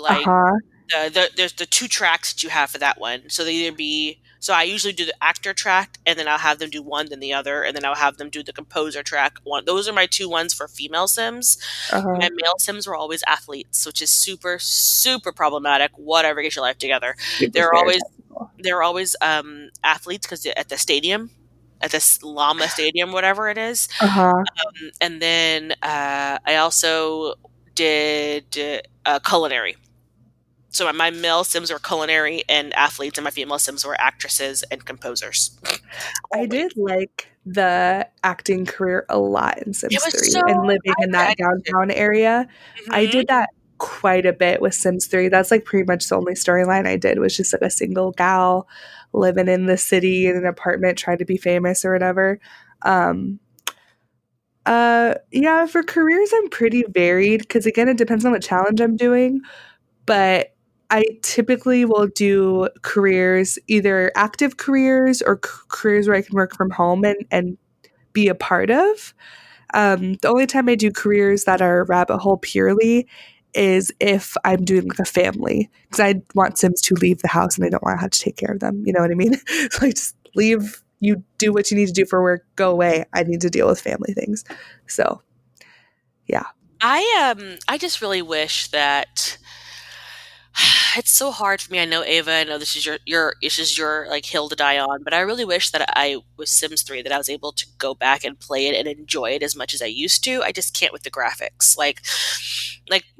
there's the 2 tracks that you have for that one. So they either be So I usually do the actor track, and then I'll have them do one, then the other, and then I'll have them do the composer track one. Those are my 2 ones for female Sims. My male Sims were always athletes, which is super, super problematic. Whatever, get your life together. They're always athletes because at the stadium, at this Llama Stadium, whatever it is. And then I also did culinary. So my male Sims were culinary and athletes, and my female Sims were actresses and composers. I did like the acting career a lot in Sims 3 so and living in that downtown area. I did that quite a bit with Sims 3. That's like pretty much the only storyline I did, was just like a single gal living in the city in an apartment trying to be famous or whatever. Yeah, for careers I'm pretty varied because again it depends on what challenge I'm doing, but I typically will do careers, either active careers or careers where I can work from home and be a part of. The only time I do careers that are rabbit hole purely is if I'm doing like a family, because I want Sims to leave the house and I don't want to have to take care of them. You know what I mean? So I just leave, you do what you need to do for work, go away. I need to deal with family things. So, yeah. I just really wish that it's so hard for me. I know, Ava, I know this is your like hill to die on, but I really wish that I was Sims 3 that I was able to go back and play it and enjoy it as much as I used to. I just can't with the graphics. Like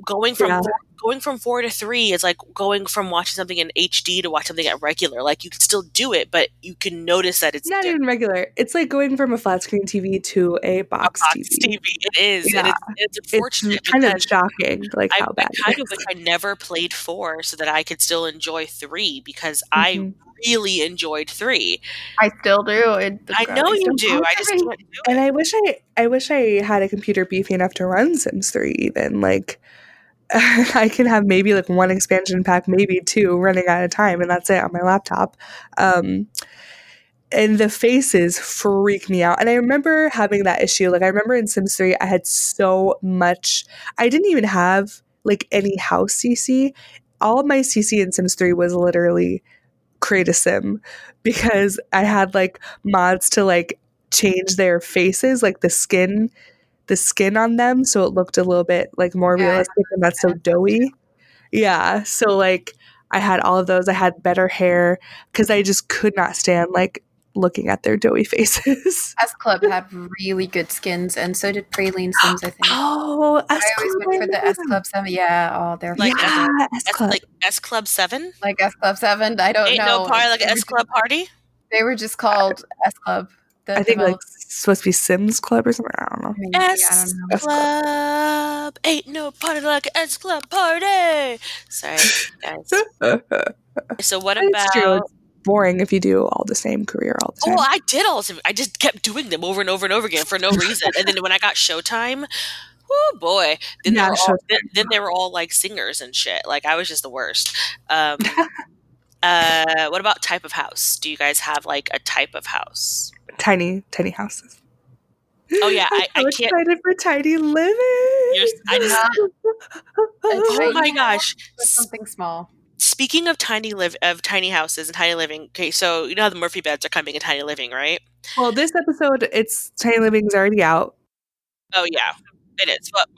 going from 4 to 3 is like going from watching something in HD to watch something at regular. Like you can still do it, but you can notice that it's not different. Even regular. It's like going from a flat screen TV to a box TV. It is. Yeah. It's unfortunate. It's kind of shocking, like how bad. I kind of wish I never played 4 so that I could still enjoy 3 because I really enjoyed 3. I still do. I know you do. I just can't do it. And I wish I had a computer beefy enough to run Sims 3 even. Like I can have maybe like 1 expansion pack, maybe 2 running at a time, and that's it on my laptop. And the faces freak me out. And I remember having that issue. Like I remember in Sims 3, I had so much. I didn't even have like any house CC. All of my CC in Sims 3 was literally create a sim, because I had like mods to like change their faces, like the skin on them, so it looked a little bit like more realistic and not so doughy. Yeah, so like I had all of those. I had better hair because I just could not stand like looking at their doughy faces. S Club had really good skins, and so did Praline Sims, I think. Oh, I always went for the S Club 7. Yeah, oh, they're like S Club. Like S Club 7? Like S Club 7? I don't know. No party like S Club party? They were just called S Club. I think like supposed to be Sims Club or something. I don't know. S Club. Ain't no party like S Club party. Sorry, guys. So what about? It's boring if you do all the same career all the time. Oh, I did all the same. I just kept doing them over and over and over again for no reason. And then when I got Showtime, oh boy, then they were all like singers and shit. Like I was just the worst. What about type of house? Do you guys have like a type of house? Tiny houses. Oh yeah, I can't. Excited for tiny living. Oh my gosh, something small. Speaking of tiny houses and tiny living, okay, so you know how the Murphy beds are coming in tiny living, right? Well, this episode, it's tiny living's already out. Oh yeah, it is. But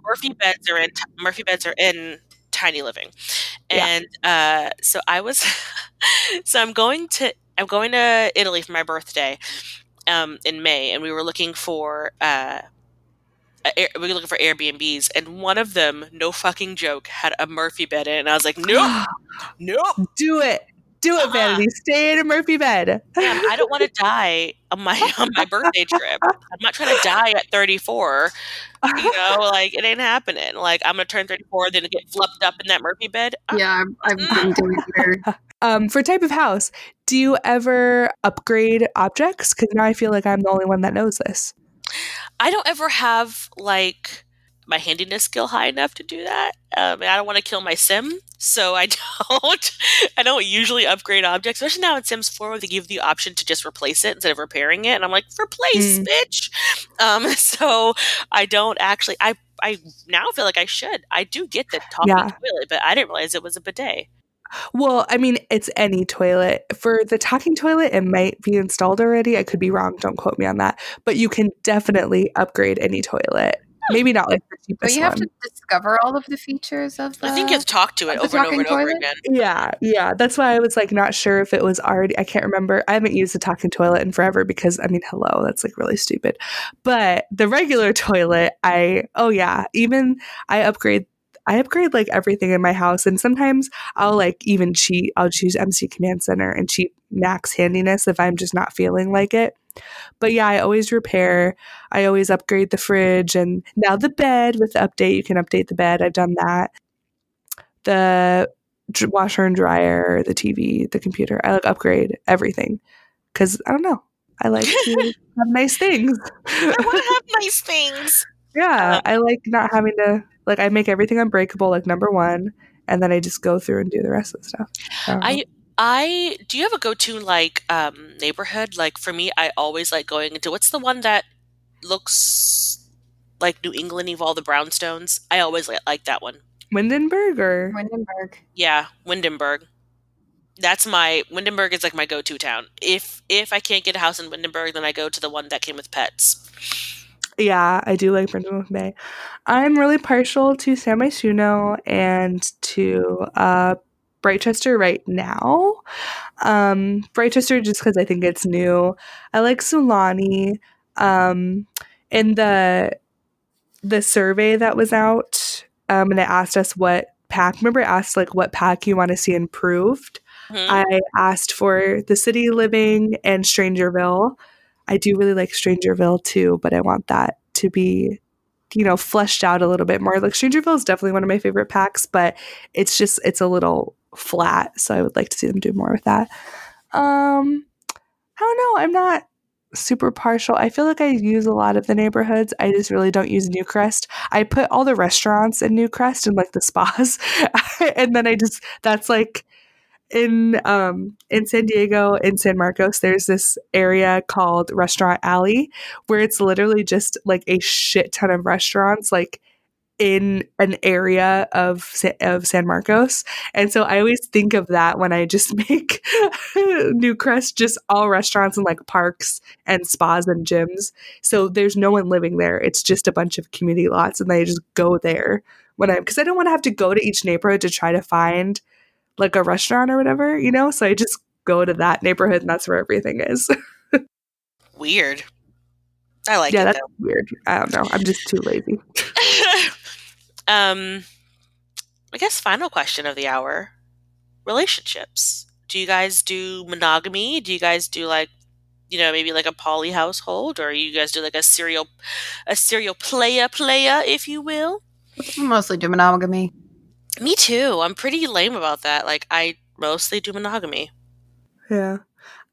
Murphy beds are in tiny living, and so I was, so I'm going to Italy for my birthday, in May, and we were looking for Airbnbs, and one of them, no fucking joke, had a Murphy bed in it, and I was like, nope. Do it, Vanity. Stay in a Murphy bed. Damn, I don't want to die on my birthday trip. I'm not trying to die at 34. You know, like it ain't happening. Like I'm gonna turn 34, then get fluffed up in that Murphy bed. Yeah, I've been doing it. For type of house, do you ever upgrade objects? Because now I feel like I'm the only one that knows this. I don't ever have like my handiness skill high enough to do that. And I don't want to kill my sim, so I don't usually upgrade objects, especially now in Sims 4 where they give the option to just replace it instead of repairing it. And I'm like, replace, bitch. So I don't actually, I now feel like I should. I do get the talking toilet, but I didn't realize it was a bidet. Well, I mean, it's any toilet. For the talking toilet, it might be installed already. I could be wrong. Don't quote me on that. But you can definitely upgrade any toilet. Maybe not like the But cheapest you have one. to discover all of the features of I think you have to talk to it the over and over talking and over toilet? again. Yeah. That's why I was like not sure if it was already. I can't remember. I haven't used the talking toilet in forever because I mean, hello, that's like really stupid. But the regular toilet, even I upgrade. I upgrade like everything in my house, and sometimes I'll like even cheat. I'll choose MC Command Center and cheat max handiness if I'm just not feeling like it. But yeah, I always repair. I always upgrade the fridge, and now the bed with the update. You can update the bed. I've done that. The washer and dryer, the TV, the computer. I like upgrade everything because I don't know. I like to have nice things. I want to have nice things. Yeah, I like not having to like. I make everything unbreakable, like number one, and then I just go through and do the rest of the stuff. I do you have a go-to like neighborhood? Like for me, I always like going into what's the one that looks like New England of all the brownstones? I always like that one. Windenburg or Windenburg. Yeah, Windenburg. Windenburg is like my go-to town. If I can't get a house in Windenburg, then I go to the one that came with pets. Yeah, I do like Brendan with May. I'm really partial to San Myshuno and to Brightchester right now. Brightchester just because I think it's new. I like Sulani. In the survey that was out, and it asked us what pack. Remember, it asked like what pack you want to see improved. Mhm. I asked for the City Living and Strangerville. I do really like Strangerville too, but I want that to be, fleshed out a little bit more. Like Strangerville is definitely one of my favorite packs, but it's a little flat, so I would like to see them do more with that. I don't know. I'm not super partial. I feel like I use a lot of the neighborhoods. I just really don't use Newcrest. I put all the restaurants in Newcrest and like the spas, and then that's like in San Diego, in San Marcos, there's this area called Restaurant Alley where it's literally just like a shit ton of restaurants like in an area of San Marcos. And so I always think of that when I just make Newcrest just all restaurants and like parks and spas and gyms. So there's no one living there. It's just a bunch of community lots, and I just go there because I don't want to have to go to each neighborhood to try to find like a restaurant or whatever, so I just go to that neighborhood and that's where everything is. Weird. I like yeah, it that's though. weird. I don't know. I'm just too lazy. I guess final question of the hour. Relationships. Do you guys do monogamy? Do you guys do like, maybe like a poly household, or you guys do like a serial playa, if you will? Mostly do monogamy. Me too. I'm pretty lame about that. Like I mostly do monogamy. Yeah.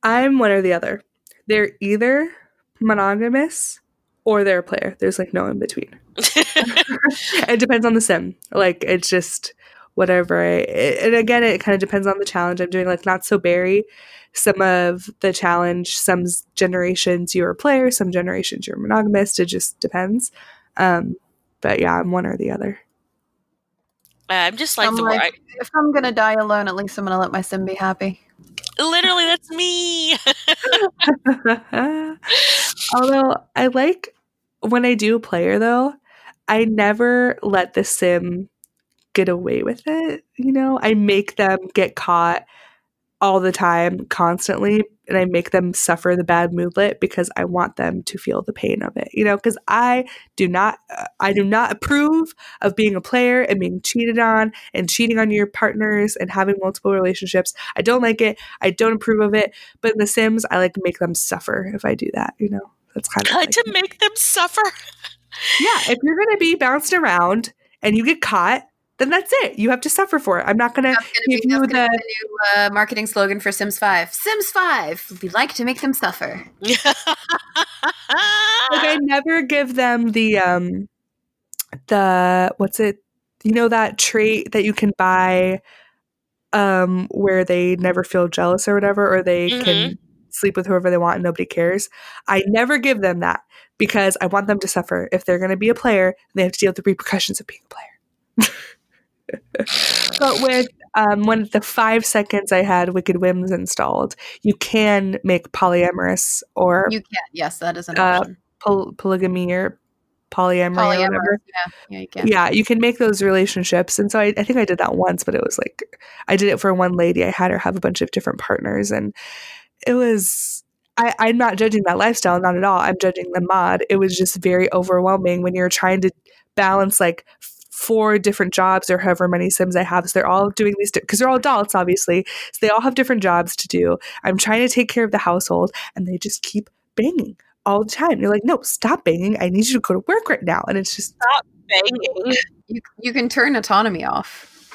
I'm one or the other. They're either monogamous or they're a player. There's like no in between. It depends on the sim. Like it's just whatever. And again, it kind of depends on the challenge I'm doing. Like Not So Berry, some of the challenge, some generations you're a player, some generations you're monogamous. It just depends. But yeah, I'm one or the other. I'm just like if I'm gonna die alone, at least I'm gonna let my sim be happy. Literally, that's me. Although I like when I do player though, I never let the sim get away with it. I make them get caught all the time, constantly, and I make them suffer the bad moodlet because I want them to feel the pain of it. Because I do not approve of being a player and being cheated on and cheating on your partners and having multiple relationships. I don't like it. I don't approve of it. But in The Sims, I like to make them suffer if I do that. That's kind of I like to make them suffer. Yeah, if you're going to be bounced around and you get caught, then that's it. You have to suffer for it. I'm not going to give you the new marketing slogan for Sims 5. Sims 5, we like to make them suffer. Like I never give them the what's it? That trait that you can buy where they never feel jealous or whatever, or they can sleep with whoever they want and nobody cares. I never give them that because I want them to suffer. If they're going to be a player, they have to deal with the repercussions of being a player. But with when the 5 seconds I had Wicked Whims installed, you can make polyamorous or You can. Yes, that is an option. polygamy or polyamory or whatever. Yeah, you can. Yeah, you can make those relationships. And so I think I did that once, but it was like, I did it for one lady. I had her have a bunch of different partners, and it was, I'm not judging that lifestyle, not at all. I'm judging the mod. It was just very overwhelming when you're trying to balance like 4 different jobs or however many Sims I have. So they're all doing these, because they're all adults, obviously. So they all have different jobs to do. I'm trying to take care of the household, and they just keep banging all the time. You're like, no, stop banging. I need you to go to work right now. And it's just, Stop banging. You can turn autonomy off.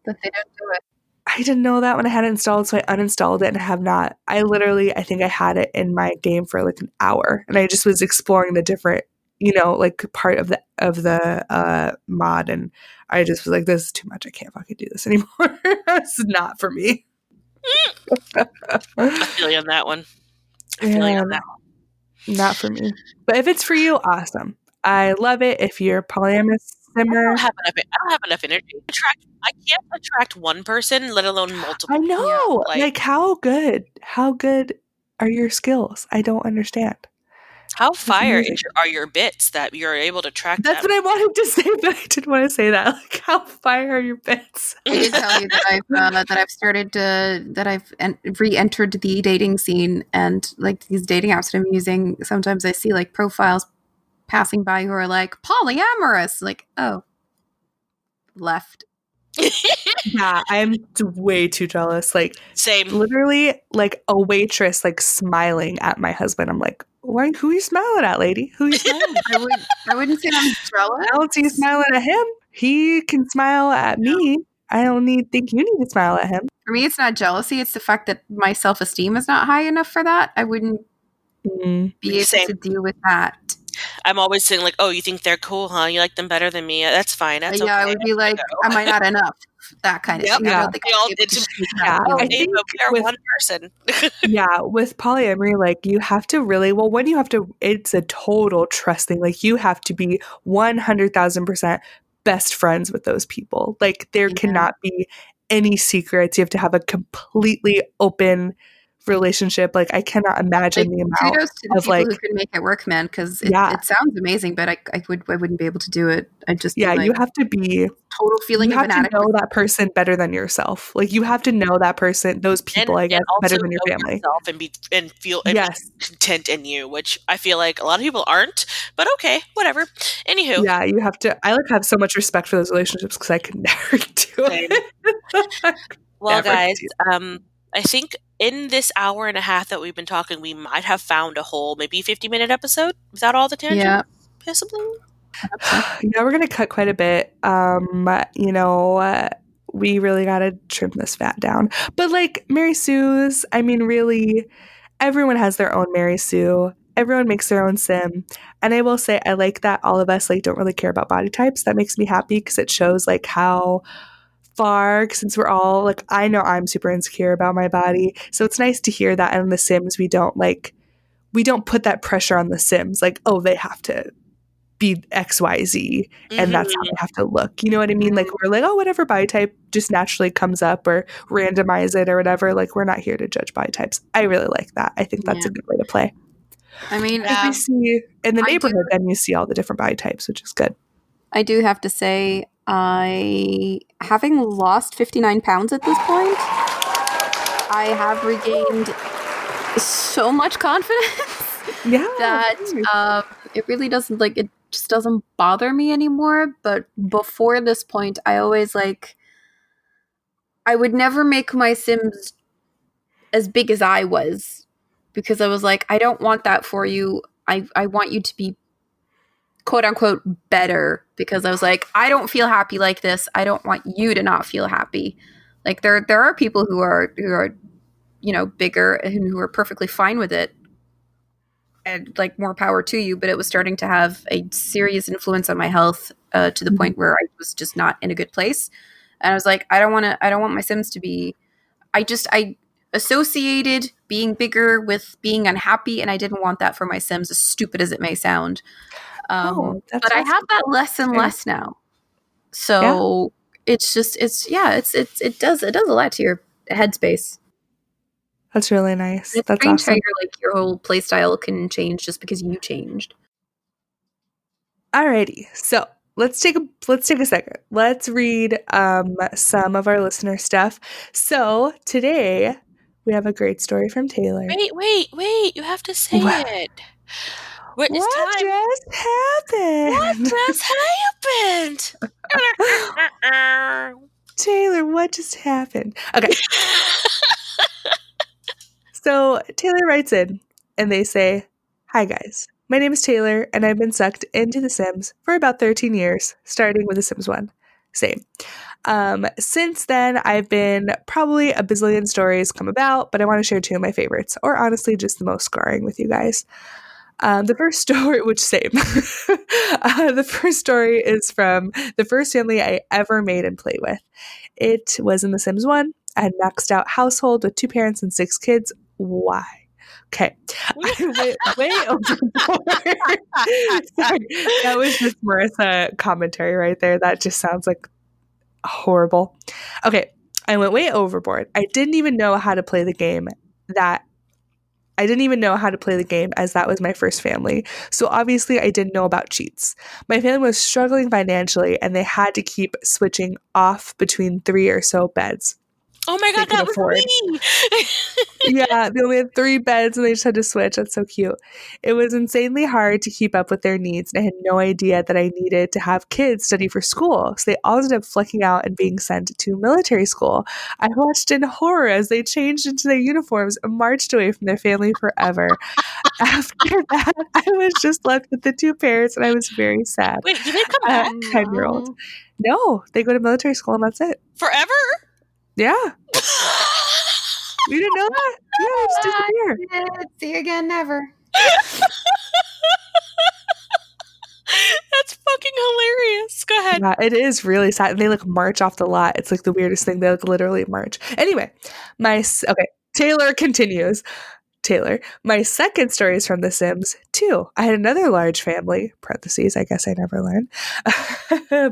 But they don't do it. I didn't know that when I had it installed, so I uninstalled it and have not. I think I had it in my game for like an hour, and I just was exploring the different, like part of the mod, and I just was like, this is too much. I can't fucking do this anymore. It's not for me. I feel you on that one. Not for me. But if it's for you, awesome. I love it. If you're polyamorous simmer, I don't have enough energy. I can't attract one person, let alone multiple. I know. Yeah, like how good are your skills? I don't understand. How fire are your bits that you're able to track? That's what I wanted to say, but I didn't want to say that. Like, how fire are your bits? I did tell you that I've re-entered the dating scene, and like these dating apps that I'm using, sometimes I see like profiles passing by who are like polyamorous. Like, oh, left. Yeah, I'm way too jealous. Like, same. Literally, like a waitress, like smiling at my husband. I'm like, who are you smiling at, lady? Who are you smiling at? I wouldn't say I'm jealous. I don't see you smiling at him. He can smile at me. I don't think you need to smile at him. For me, it's not jealousy. It's the fact that my self-esteem is not high enough for that. I wouldn't be able to deal with that. I'm always saying like, oh, you think they're cool, huh? You like them better than me? That's fine. That's okay. I would be like, am I not enough? That kind of thing. Yeah. I think we're one person. Yeah, with polyamory, like you have to really, it's a total trust thing. Like you have to be 100,000% best friends with those people. Like there cannot be any secrets. You have to have a completely open relationship. Like I cannot imagine the amount kudos to the of people like who can make it work, man, because it sounds amazing, but I wouldn't be able to do it. I just you have to be total feeling you of have to inadequacy. know that person better than yourself. Like you have to know that person, those people, I guess, better than your family. And feel content in you, which I feel like a lot of people aren't. But okay, whatever. Anywho, yeah, you have to. I have so much respect for those relationships because I could never do it. Well, guys, I think in this hour and a half that we've been talking, we might have found a whole maybe 50-minute episode without all the tangents. Yeah. Possibly. Yeah, we're going to cut quite a bit. We really got to trim this fat down. But like Mary Sue's, I mean, really, everyone has their own Mary Sue. Everyone makes their own sim. And I will say, I like that all of us like don't really care about body types. That makes me happy because it shows like how far, since we're all like, I know I'm super insecure about my body. So it's nice to hear that in the Sims we don't put that pressure on the Sims. Like, oh, they have to be XYZ and that's how they have to look. You know what I mean? Like we're like, oh, whatever body type just naturally comes up or randomize it or whatever. Like we're not here to judge body types. I really like that. I think that's a good way to play. I mean, we see in the neighborhood, then you see all the different body types, which is good. I do have to say, having lost 59 pounds at this point, I have regained so much confidence that it really doesn't it just doesn't bother me anymore. But before this point, I always I would never make my Sims as big as I was because I was like, I don't want that for you. I want you to be quote unquote better because I was like, I don't feel happy like this. I don't want you to not feel happy. Like there are people who are bigger and who are perfectly fine with it and like more power to you, but it was starting to have a serious influence on my health to the point where I was just not in a good place. And I was like, I don't want my Sims to be, I associated being bigger with being unhappy. And I didn't want that for my Sims, as stupid as it may sound. But I have that less and less now. So It's just it does a lot to your headspace. That's really nice. It's That's strange awesome. how your whole play style can change just because you changed. Alrighty, so let's take a second. Let's read some of our listener stuff. So today we have a great story from Taylor. Wait! You have to say What? it. What is What time? just happened? What just happened? Taylor, what just happened? Okay. So Taylor writes in and they say, "Hi guys. My name is Taylor and I've been sucked into The Sims for about 13 years, starting with The Sims 1. Same. Since then, I've been probably a bazillion stories come about, but I want to share two of my favorites, or honestly, just the most scarring with you guys. The first story, which same. The first story is from the first family I ever made and played with. It was in The Sims 1. I had maxed out household with 2 parents and 6 kids. Why? Okay. I went way overboard. Sorry. That was just Marissa commentary right there. That just sounds like horrible. Okay. I went way overboard. I didn't even know how to play the game as that was my first family. So obviously I didn't know about cheats. My family was struggling financially and they had to keep switching off between 3 or so beds. Oh my god, that was me! Yeah, they only had 3 beds and they just had to switch. That's so cute. It was insanely hard to keep up with their needs, and I had no idea that I needed to have kids study for school. So they all ended up flunking out and being sent to military school. I watched in horror as they changed into their uniforms and marched away from their family forever. After that, I was just left with the 2 parents, and I was very sad. Wait, did they come back? 10-year-old. No, they go to military school and that's it. Forever? Yeah. You didn't know that? Yeah, they just disappear. See you again, never. That's fucking hilarious. Go ahead. Yeah, it is really sad. And they march off the lot. It's the weirdest thing. They literally march. Anyway, Taylor continues. Taylor, my second story is from The Sims 2. I had another large family, parentheses, I guess I never learned,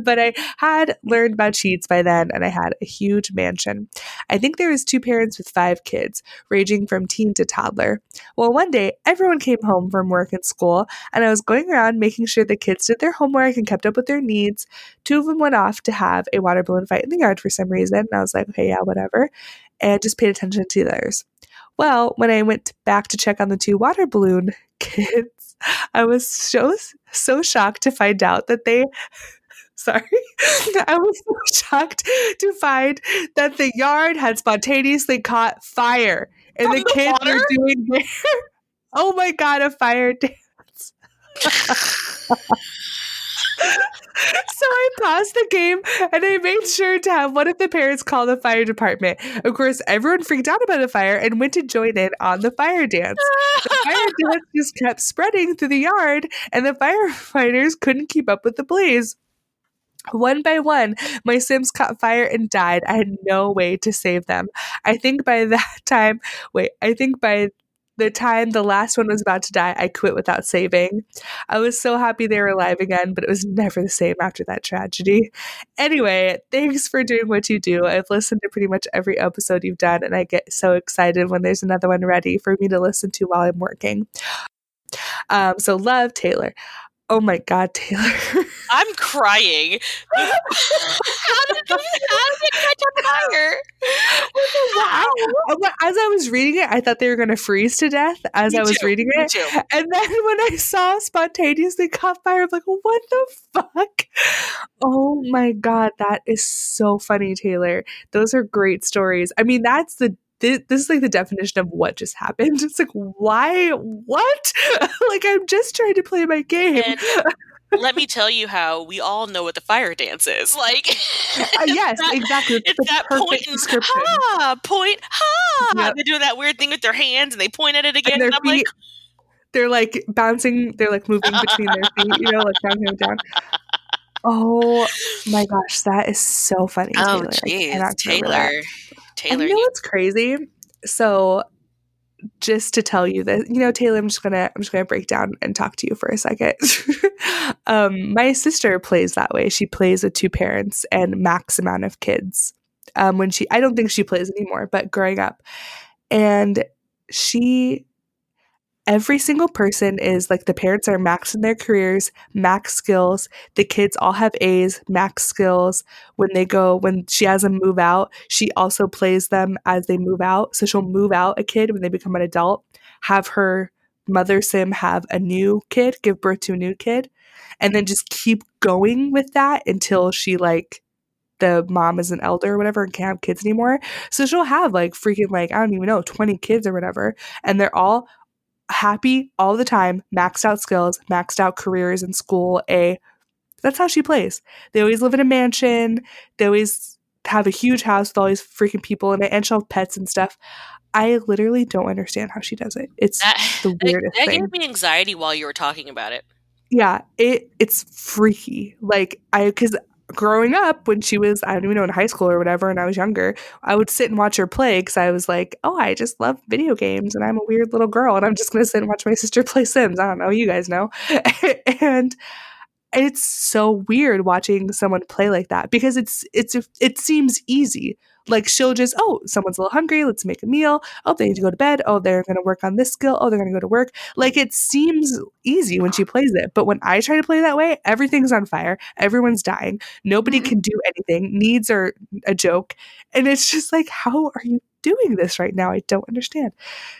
but I had learned about cheats by then and I had a huge mansion. I think there was 2 parents with 5 kids, ranging from teen to toddler. Well, one day, everyone came home from work and school and I was going around making sure the kids did their homework and kept up with their needs. 2 of them went off to have a water balloon fight in the yard for some reason. And I was like, okay, yeah, whatever. And just paid attention to the others. Well, when I went back to check on the 2 water balloon kids, I was so shocked to find out that I was so shocked to find that the yard had spontaneously caught fire and From the the kids water? were doing oh my god, a fire dance. So I paused the game and I made sure to have one of the parents call the fire department. Of course, everyone freaked out about the fire and went to join in on the fire dance. The fire dance just kept spreading through the yard and the firefighters couldn't keep up with the blaze. One by one, my Sims caught fire and died. I had no way to save them. I think by the time the last one was about to die, I quit without saving. I was so happy they were alive again, but it was never the same after that tragedy. Anyway, thanks for doing what you do. I've listened to pretty much every episode you've done, and I get so excited when there's another one ready for me to listen to while I'm working. So love, Taylor. Oh my God, Taylor. I'm crying. How did it catch on fire? Wow. As I was reading it, I thought they were going to freeze to death as I was reading it. And then when I saw spontaneously caught fire, I'm like, what the fuck? Oh my God, that is so funny, Taylor. Those are great stories. I mean, this is the definition of what just happened. It's why? What? I'm just trying to play my game. And let me tell you how we all know what the fire dance is. Yes, exactly. It's that point and Yep. They do that weird thing with their hands and they point at it again. And I'm feet, they're bouncing. They're moving between their feet. Down, down. Oh my gosh, that is so funny. Oh, Taylor. jeez, Taylor. And you know what's crazy? So, just to tell you that, Taylor, I'm just gonna break down and talk to you for a second. My sister plays that way. She plays with 2 parents and max amount of kids. I don't think she plays anymore, but growing up. And every single person is like, the parents are max in their careers, max skills. The kids all have A's, max skills. When she has them move out, she also plays them as they move out. So she'll move out a kid when they become an adult, have her mother sim have a new kid, give birth to a new kid, and then just keep going with that until she the mom is an elder or whatever and can't have kids anymore. So she'll have freaking I don't even know, 20 kids or whatever. And they're all happy all the time, maxed out skills, maxed out careers in school. That's how she plays. They always live in a mansion. They always have a huge house with all these freaking people in it, and she'll have pets and stuff. I literally don't understand how she does it. It's the weirdest that thing. gave me anxiety while you were talking about it. Yeah, it's freaky. Because growing up, when she was, I don't even know, in high school or whatever, and I was younger, I would sit and watch her play because I was like, oh, I just love video games and I'm a weird little girl and I'm just going to sit and watch my sister play Sims. I don't know, you guys know. And it's so weird watching someone play like that because it seems easy. She'll just, oh, someone's a little hungry, let's make a meal. Oh, they need to go to bed. Oh, they're going to work on this skill. Oh, they're going to go to work. It seems easy when she plays it. But when I try to play that way, everything's on fire. Everyone's dying. Nobody can do anything. Needs are a joke. And it's just how are you doing this right now? I don't understand.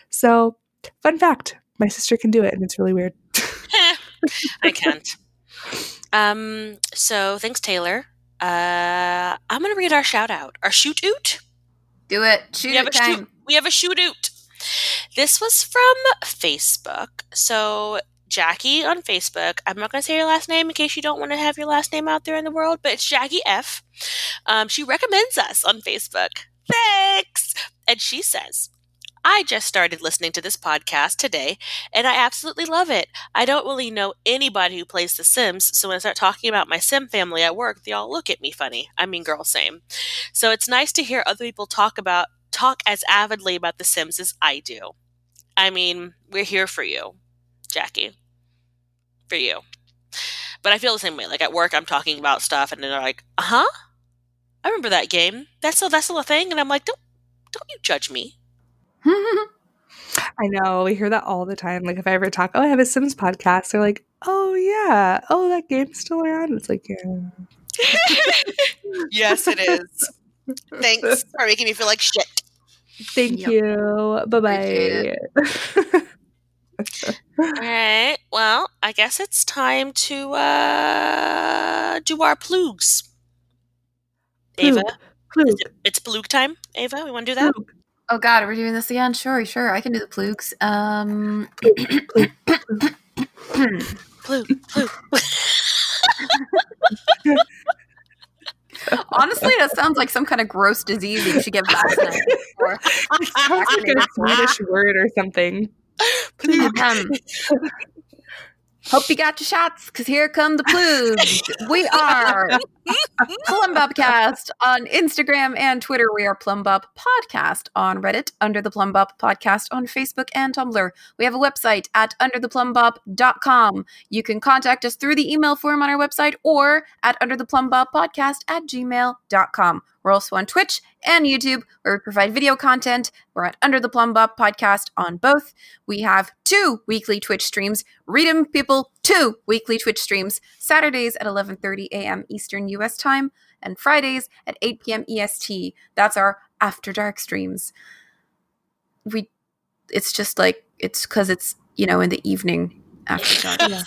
So, fun fact, my sister can do it and it's really weird. I can't. So thanks, Taylor. I'm gonna read our shout out, our shoot oot. Do it. Shoot it time. We have a shoot oot. This was from Facebook. So Jackie on Facebook. I'm not gonna say your last name in case you don't want to have your last name out there in the world, but it's Jackie F. She recommends us on Facebook. Thanks. And she says, I just started listening to this podcast today, and I absolutely love it. I don't really know anybody who plays The Sims, so when I start talking about my Sim family at work, they all look at me funny. I mean, girl, same. So it's nice to hear other people talk as avidly about The Sims as I do. I mean, we're here for you, Jackie. For you. But I feel the same way. At work, I'm talking about stuff, and then they're like, I remember that game. That's still a thing. And I'm like, don't you judge me. I know, we hear that all the time. If I ever talk, oh, I have a Sims podcast, they're like, oh yeah, oh, that game's still around. It's yeah. Yes, it is. Thanks for making me feel like shit. Thank you. Bye-bye. All right, well, I guess it's time to do our plugs. Ava? Plug. It's plug time, Ava? We want to do that? Plug. Oh God, we're doing this again? Sure. I can do the plugs. Plug. Honestly, that sounds like some kind of gross disease that you should get vaccinated for. It sounds like a Swedish word or something. Hope you got your shots, because here come the plugs. We are Plumbob Podcast on Instagram and Twitter. We are Plumbob Podcast on Reddit, Under the Plumbob Podcast on Facebook and Tumblr. We have a website at undertheplumbob.com. You can contact us through the email form on our website or at undertheplumbobbpodcast@gmail.com. We're also on Twitch and YouTube, where we provide video content. We're at Under the Plumbob Podcast on both. We have 2 weekly Twitch streams. Read them, people. 2 weekly Twitch streams. Saturdays at 11:30 a.m. Eastern U.S. time and Fridays at 8 p.m. EST. That's our After Dark streams. It's just it's because it's, in the evening after dark. Yeah,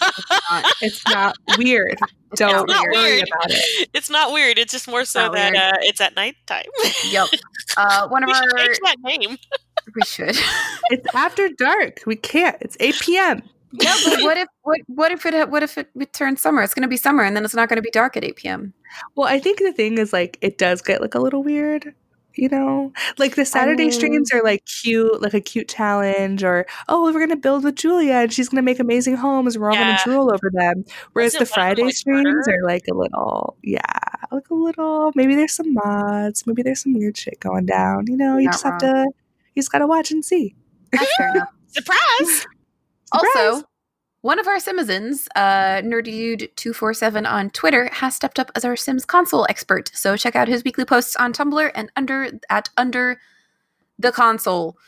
it's not weird. Don't worry about it. It's not weird. It's just more so that it's at nighttime. Yep. One of we our should change that name. We should. It's after dark. We can't. It's 8 p.m. Yeah, but what if it turns summer? It's going to be summer, and then it's not going to be dark at 8 p.m. Well, I think the thing is it does get a little weird. The Saturday streams are cute, a cute challenge, or we're gonna build with Julia and she's gonna make amazing homes. We're all gonna drool over them. Whereas the Friday streams are a little, maybe there's some mods, maybe there's some weird shit going down. You just gotta watch and see. That's fair enough. Surprise! Also, One of our Simizens, NerdyDude247 on Twitter, has stepped up as our Sims console expert. So check out his weekly posts on Tumblr and Under the Console.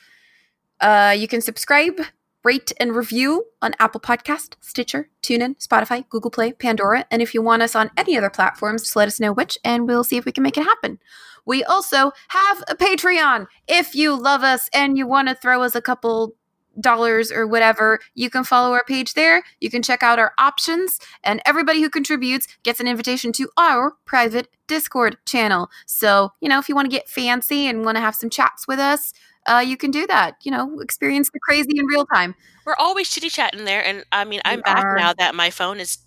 You can subscribe, rate, and review on Apple Podcast, Stitcher, TuneIn, Spotify, Google Play, Pandora. And if you want us on any other platforms, just let us know which, and we'll see if we can make it happen. We also have a Patreon. If you love us and you want to throw us a couple dollars or whatever, you can follow our page there. You can check out our options, and everybody who contributes gets an invitation to our private Discord channel. So, if you want to get fancy and want to have some chats with us, you can do that. Experience the crazy in real time. We're always chitty chatting there, and I'm back now that my phone is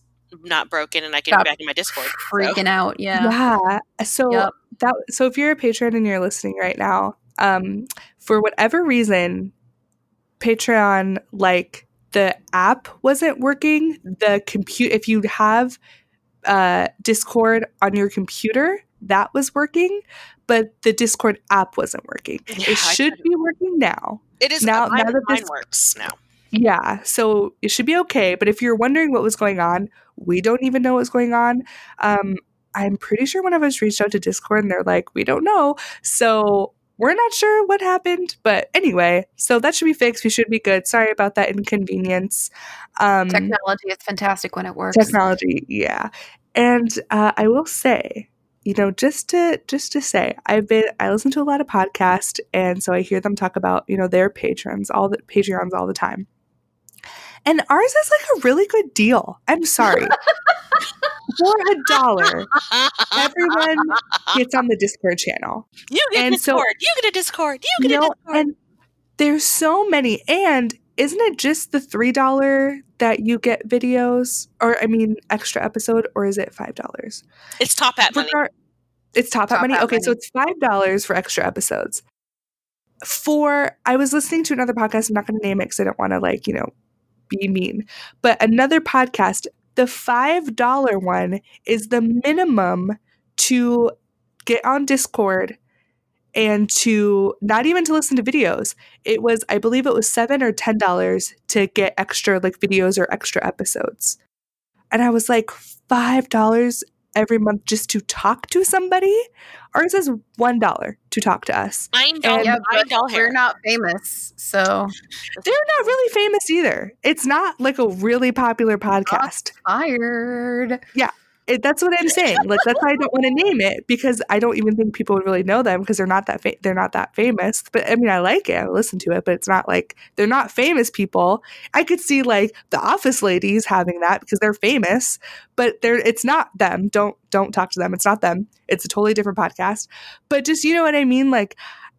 not broken and I can be back in my Discord. Freaking out, yeah. So so if you're a patron and you're listening right now, for whatever reason, Patreon, the app wasn't working. The if you have Discord on your computer, that was working, but the Discord app wasn't working. Yeah, it should be working now. It is now mine that this works now. Yeah, so it should be okay. But if you're wondering what was going on, we don't even know what's going on. I'm pretty sure one of us reached out to Discord and they're like, we don't know. So we're not sure what happened, but anyway, so that should be fixed. We should be good. Sorry about that inconvenience. Technology is fantastic when it works. Technology, yeah. And I will say, just to say, I listen to a lot of podcasts, and so I hear them talk about, their Patreons all the time. And ours is a really good deal. I'm sorry. For $1, everyone gets on the Discord channel. You get Discord. You get a Discord. You get a Discord. And there's so many. And isn't it just the $3 that you get videos, or extra episode, or is it $5? It's top hat money. It's top hat money. Okay, so it's $5 for extra episodes. I was listening to another podcast. I'm not going to name it because I don't want to be mean. But another podcast. The $5 one is the minimum to get on Discord and to not even to listen to videos. I believe it was $7 or $10 to get extra videos or extra episodes. And I was like, $5 every month just to talk to somebody? Ours is $1 to talk to us. $9. We're not famous, so they're not really famous either. It's not a really popular podcast. Fired. Yeah, that's what I'm saying. That's why I don't want to name it, because I don't even think people would really know them because they're not that famous. But I like it. I listen to it, but it's not they're not famous people. I could see the Office ladies having that because they're famous, but it's not them. Don't talk to them. It's not them. It's a totally different podcast. But just, you know what I mean?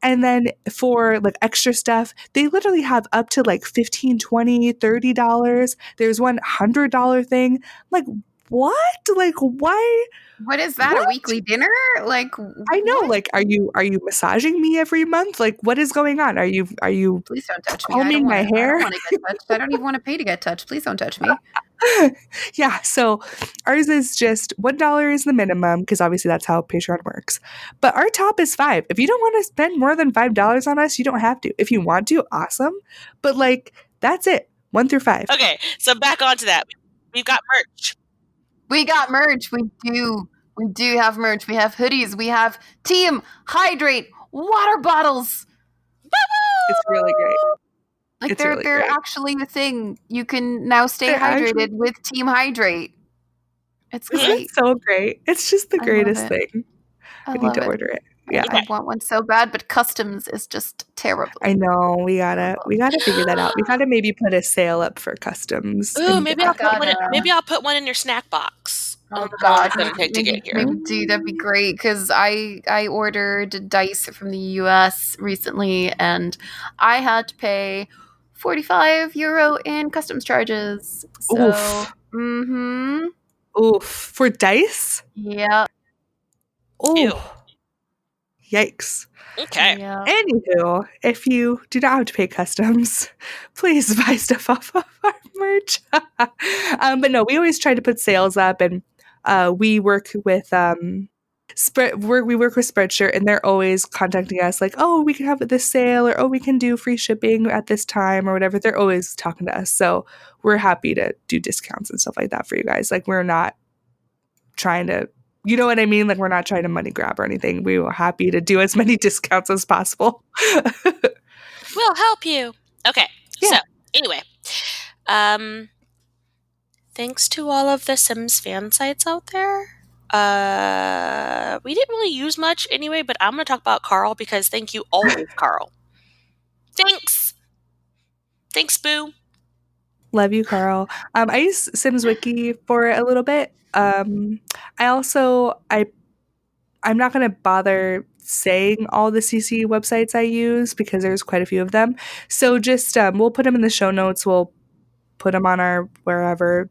And then for extra stuff, they literally have up to $15, $20, $30. There's one $100 thing. What? Why? What is that? What? A weekly dinner? I know. What? Are you massaging me every month? What is going on? Are you? Please don't touch me. Combing my hair? I don't want to get touched. I don't even want to pay to get touched. Please don't touch me. Yeah. So ours is just $1 is the minimum, because obviously that's how Patreon works. But our top is $5. If you don't want to spend more than $5 on us, you don't have to. If you want to, awesome. But that's it. 1 through 5. Okay. So back onto that. We've got merch. We got merch. We do. We do have merch. We have hoodies. We have Team Hydrate water bottles. It's really great. They're actually a thing. You can now stay hydrated with Team Hydrate. It's great. It's so great. It's just the greatest thing. I need to order it. Yeah, I want one so bad, but customs is just terrible. I know. We gotta figure that out. We gotta maybe put a sale up for customs. Ooh, maybe I'll put one in your snack box. Oh God, to get here. Maybe do, that'd be great, because I ordered dice from the US recently, and I had to pay €45 in customs charges. So, Oof. Oof. For dice? Yeah. Ooh. Yikes. Okay. Yeah. Anywho, if you do not have to pay customs, please buy stuff off of our merch. But no, we always try to put sales up, and we work with we work with Spreadshirt, and they're always contacting us like, oh, we can have this sale, or oh, we can do free shipping at this time or whatever. They're always talking to us. So we're happy to do discounts and stuff like that for you guys. Like, we're not trying to, you know what I mean? Like, we're not trying to money grab or anything. We were happy to do as many discounts as possible. We'll help you. Okay. Yeah. So anyway, thanks to all of the Sims fan sites out there. We didn't really use much anyway, but I'm going to talk about Carl because thank you always, Carl. Thanks. Thanks, Boo. Love you, Carl. I use SimsWiki for a little bit. I'm not going to bother saying all the CC websites I use because there's quite a few of them. So just we'll put them in the show notes. We'll put them on our wherever.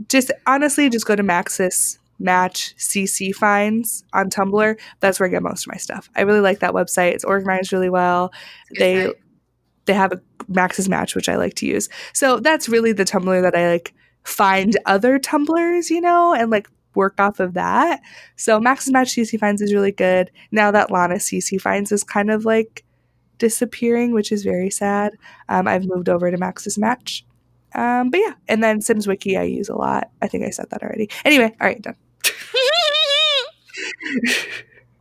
Just honestly, just go to Maxis Match CC Finds on Tumblr. That's where I get most of my stuff. I really like that website. It's organized really well. They have a Maxis Match, which I like to use. So that's really the Tumblr that I like find other Tumblrs, and like work off of that. So Maxis Match CC Finds is really good. Now that Lana CC Finds is kind of like disappearing, which is very sad. I've moved over to Maxis Match. But yeah, and then SimsWiki I use a lot. I think I said that already. Anyway, all right, done.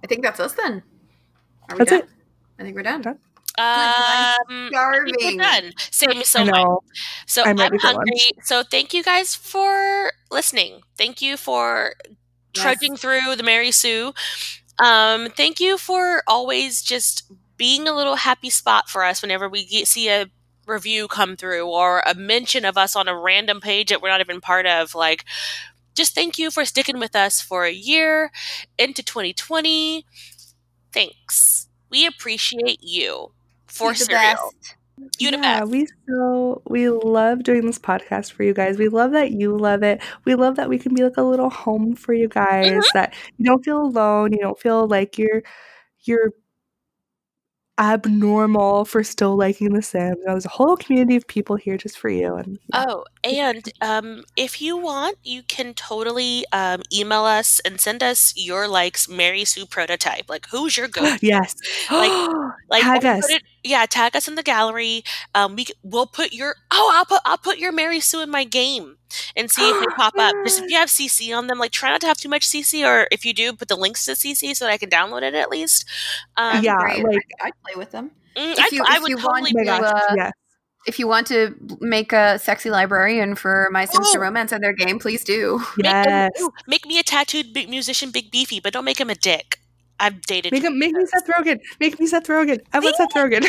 I think that's us then. Are we That's done? it. I think we're done. I'm starving. We're done. Save me so I much. know. So I'm I'm ready for hungry. lunch. So thank you guys for listening. Thank you for trudging through the Mary Sue. Thank you for always just being a little happy spot for us whenever we see a review come through or a mention of us on a random page that we're not even part of. Like, just thank you for sticking with us for a year into 2020. Thanks. We appreciate you. For You're the cereal. best. You the Yeah, best. we love doing this podcast for you guys. We love that you love it. We love that we can be like a little home for you guys. That you don't feel alone. You don't feel like you're abnormal for still liking The Sims. There's a whole community of people here just for you. And if you want, you can totally email us and send us your Mary Sue prototype. Like, who's your go-to? yes, tag us. Tag us in the gallery. We'll put your I'll put your Mary Sue in my game and see if they pop up. Just if you have CC on them, like try not to have too much CC, or if you do, put the links to CC so that I can download it at least. Great. I'd play with them. If you want to make a sexy librarian for my Sims to romance in their game, please do. Yes. Make me a tattooed big musician, Big Beefy, but don't make him a dick. I've dated. Make me Seth Rogen. Make me Seth Rogen. I want Seth Rogen.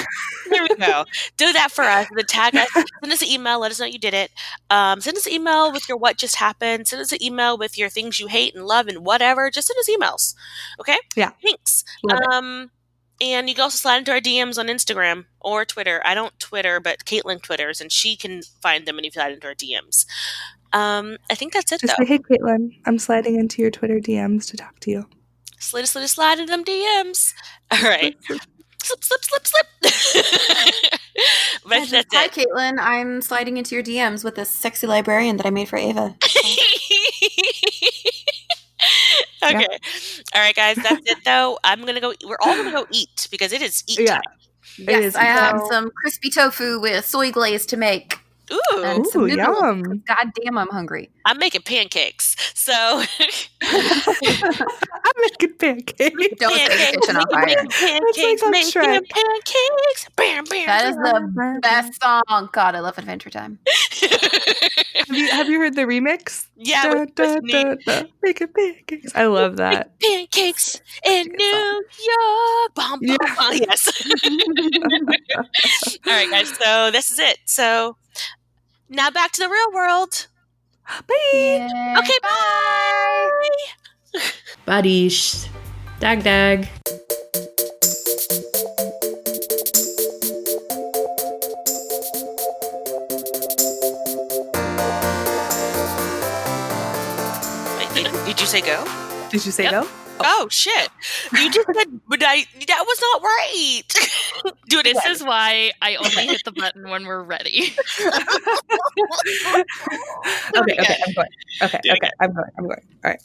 There we go. Do that for us. Then tag us. Send us an email. Let us know you did it. Send us an email with your what just happened. Send us an email with your things you hate and love and whatever. Just send us emails. Okay? Yeah. Thanks. And you can also slide into our DMs on Instagram or Twitter. I don't Twitter, but Caitlin Twitters, and she can find them when you slide into our DMs. I think that's it, Just though. say, hey, Caitlin, I'm sliding into your Twitter DMs to talk to you. Slide into them DMs. All right. Slip. But that's Hi, it. Caitlin. I'm sliding into your DMs with this sexy librarian that I made for Ava. Okay. Yeah. All right, guys. That's it, though. We're all going to go eat because it is eat time. Yes, I have some crispy tofu with soy glaze to make. Ooh, yum. God damn, I'm hungry. I'm making pancakes. So I'm making pancakes. Don't set the kitchen on fire. Pancakes. Bam, bam. That is the best song. God, I love Adventure Time. Have you heard the remix? Yeah. Making pancakes. I love that. Pancakes in New York. Bum, bum, bum. Yes. All right, guys. So this is it. So now back to the real world. Bye. Yay. Okay, bye. Badish. Dag. Did you say go? Did you say no? Oh shit! You just said, but that was not right. Do it. This is why I only hit the button when we're ready. Okay, I'm going. Okay, I'm going. All right.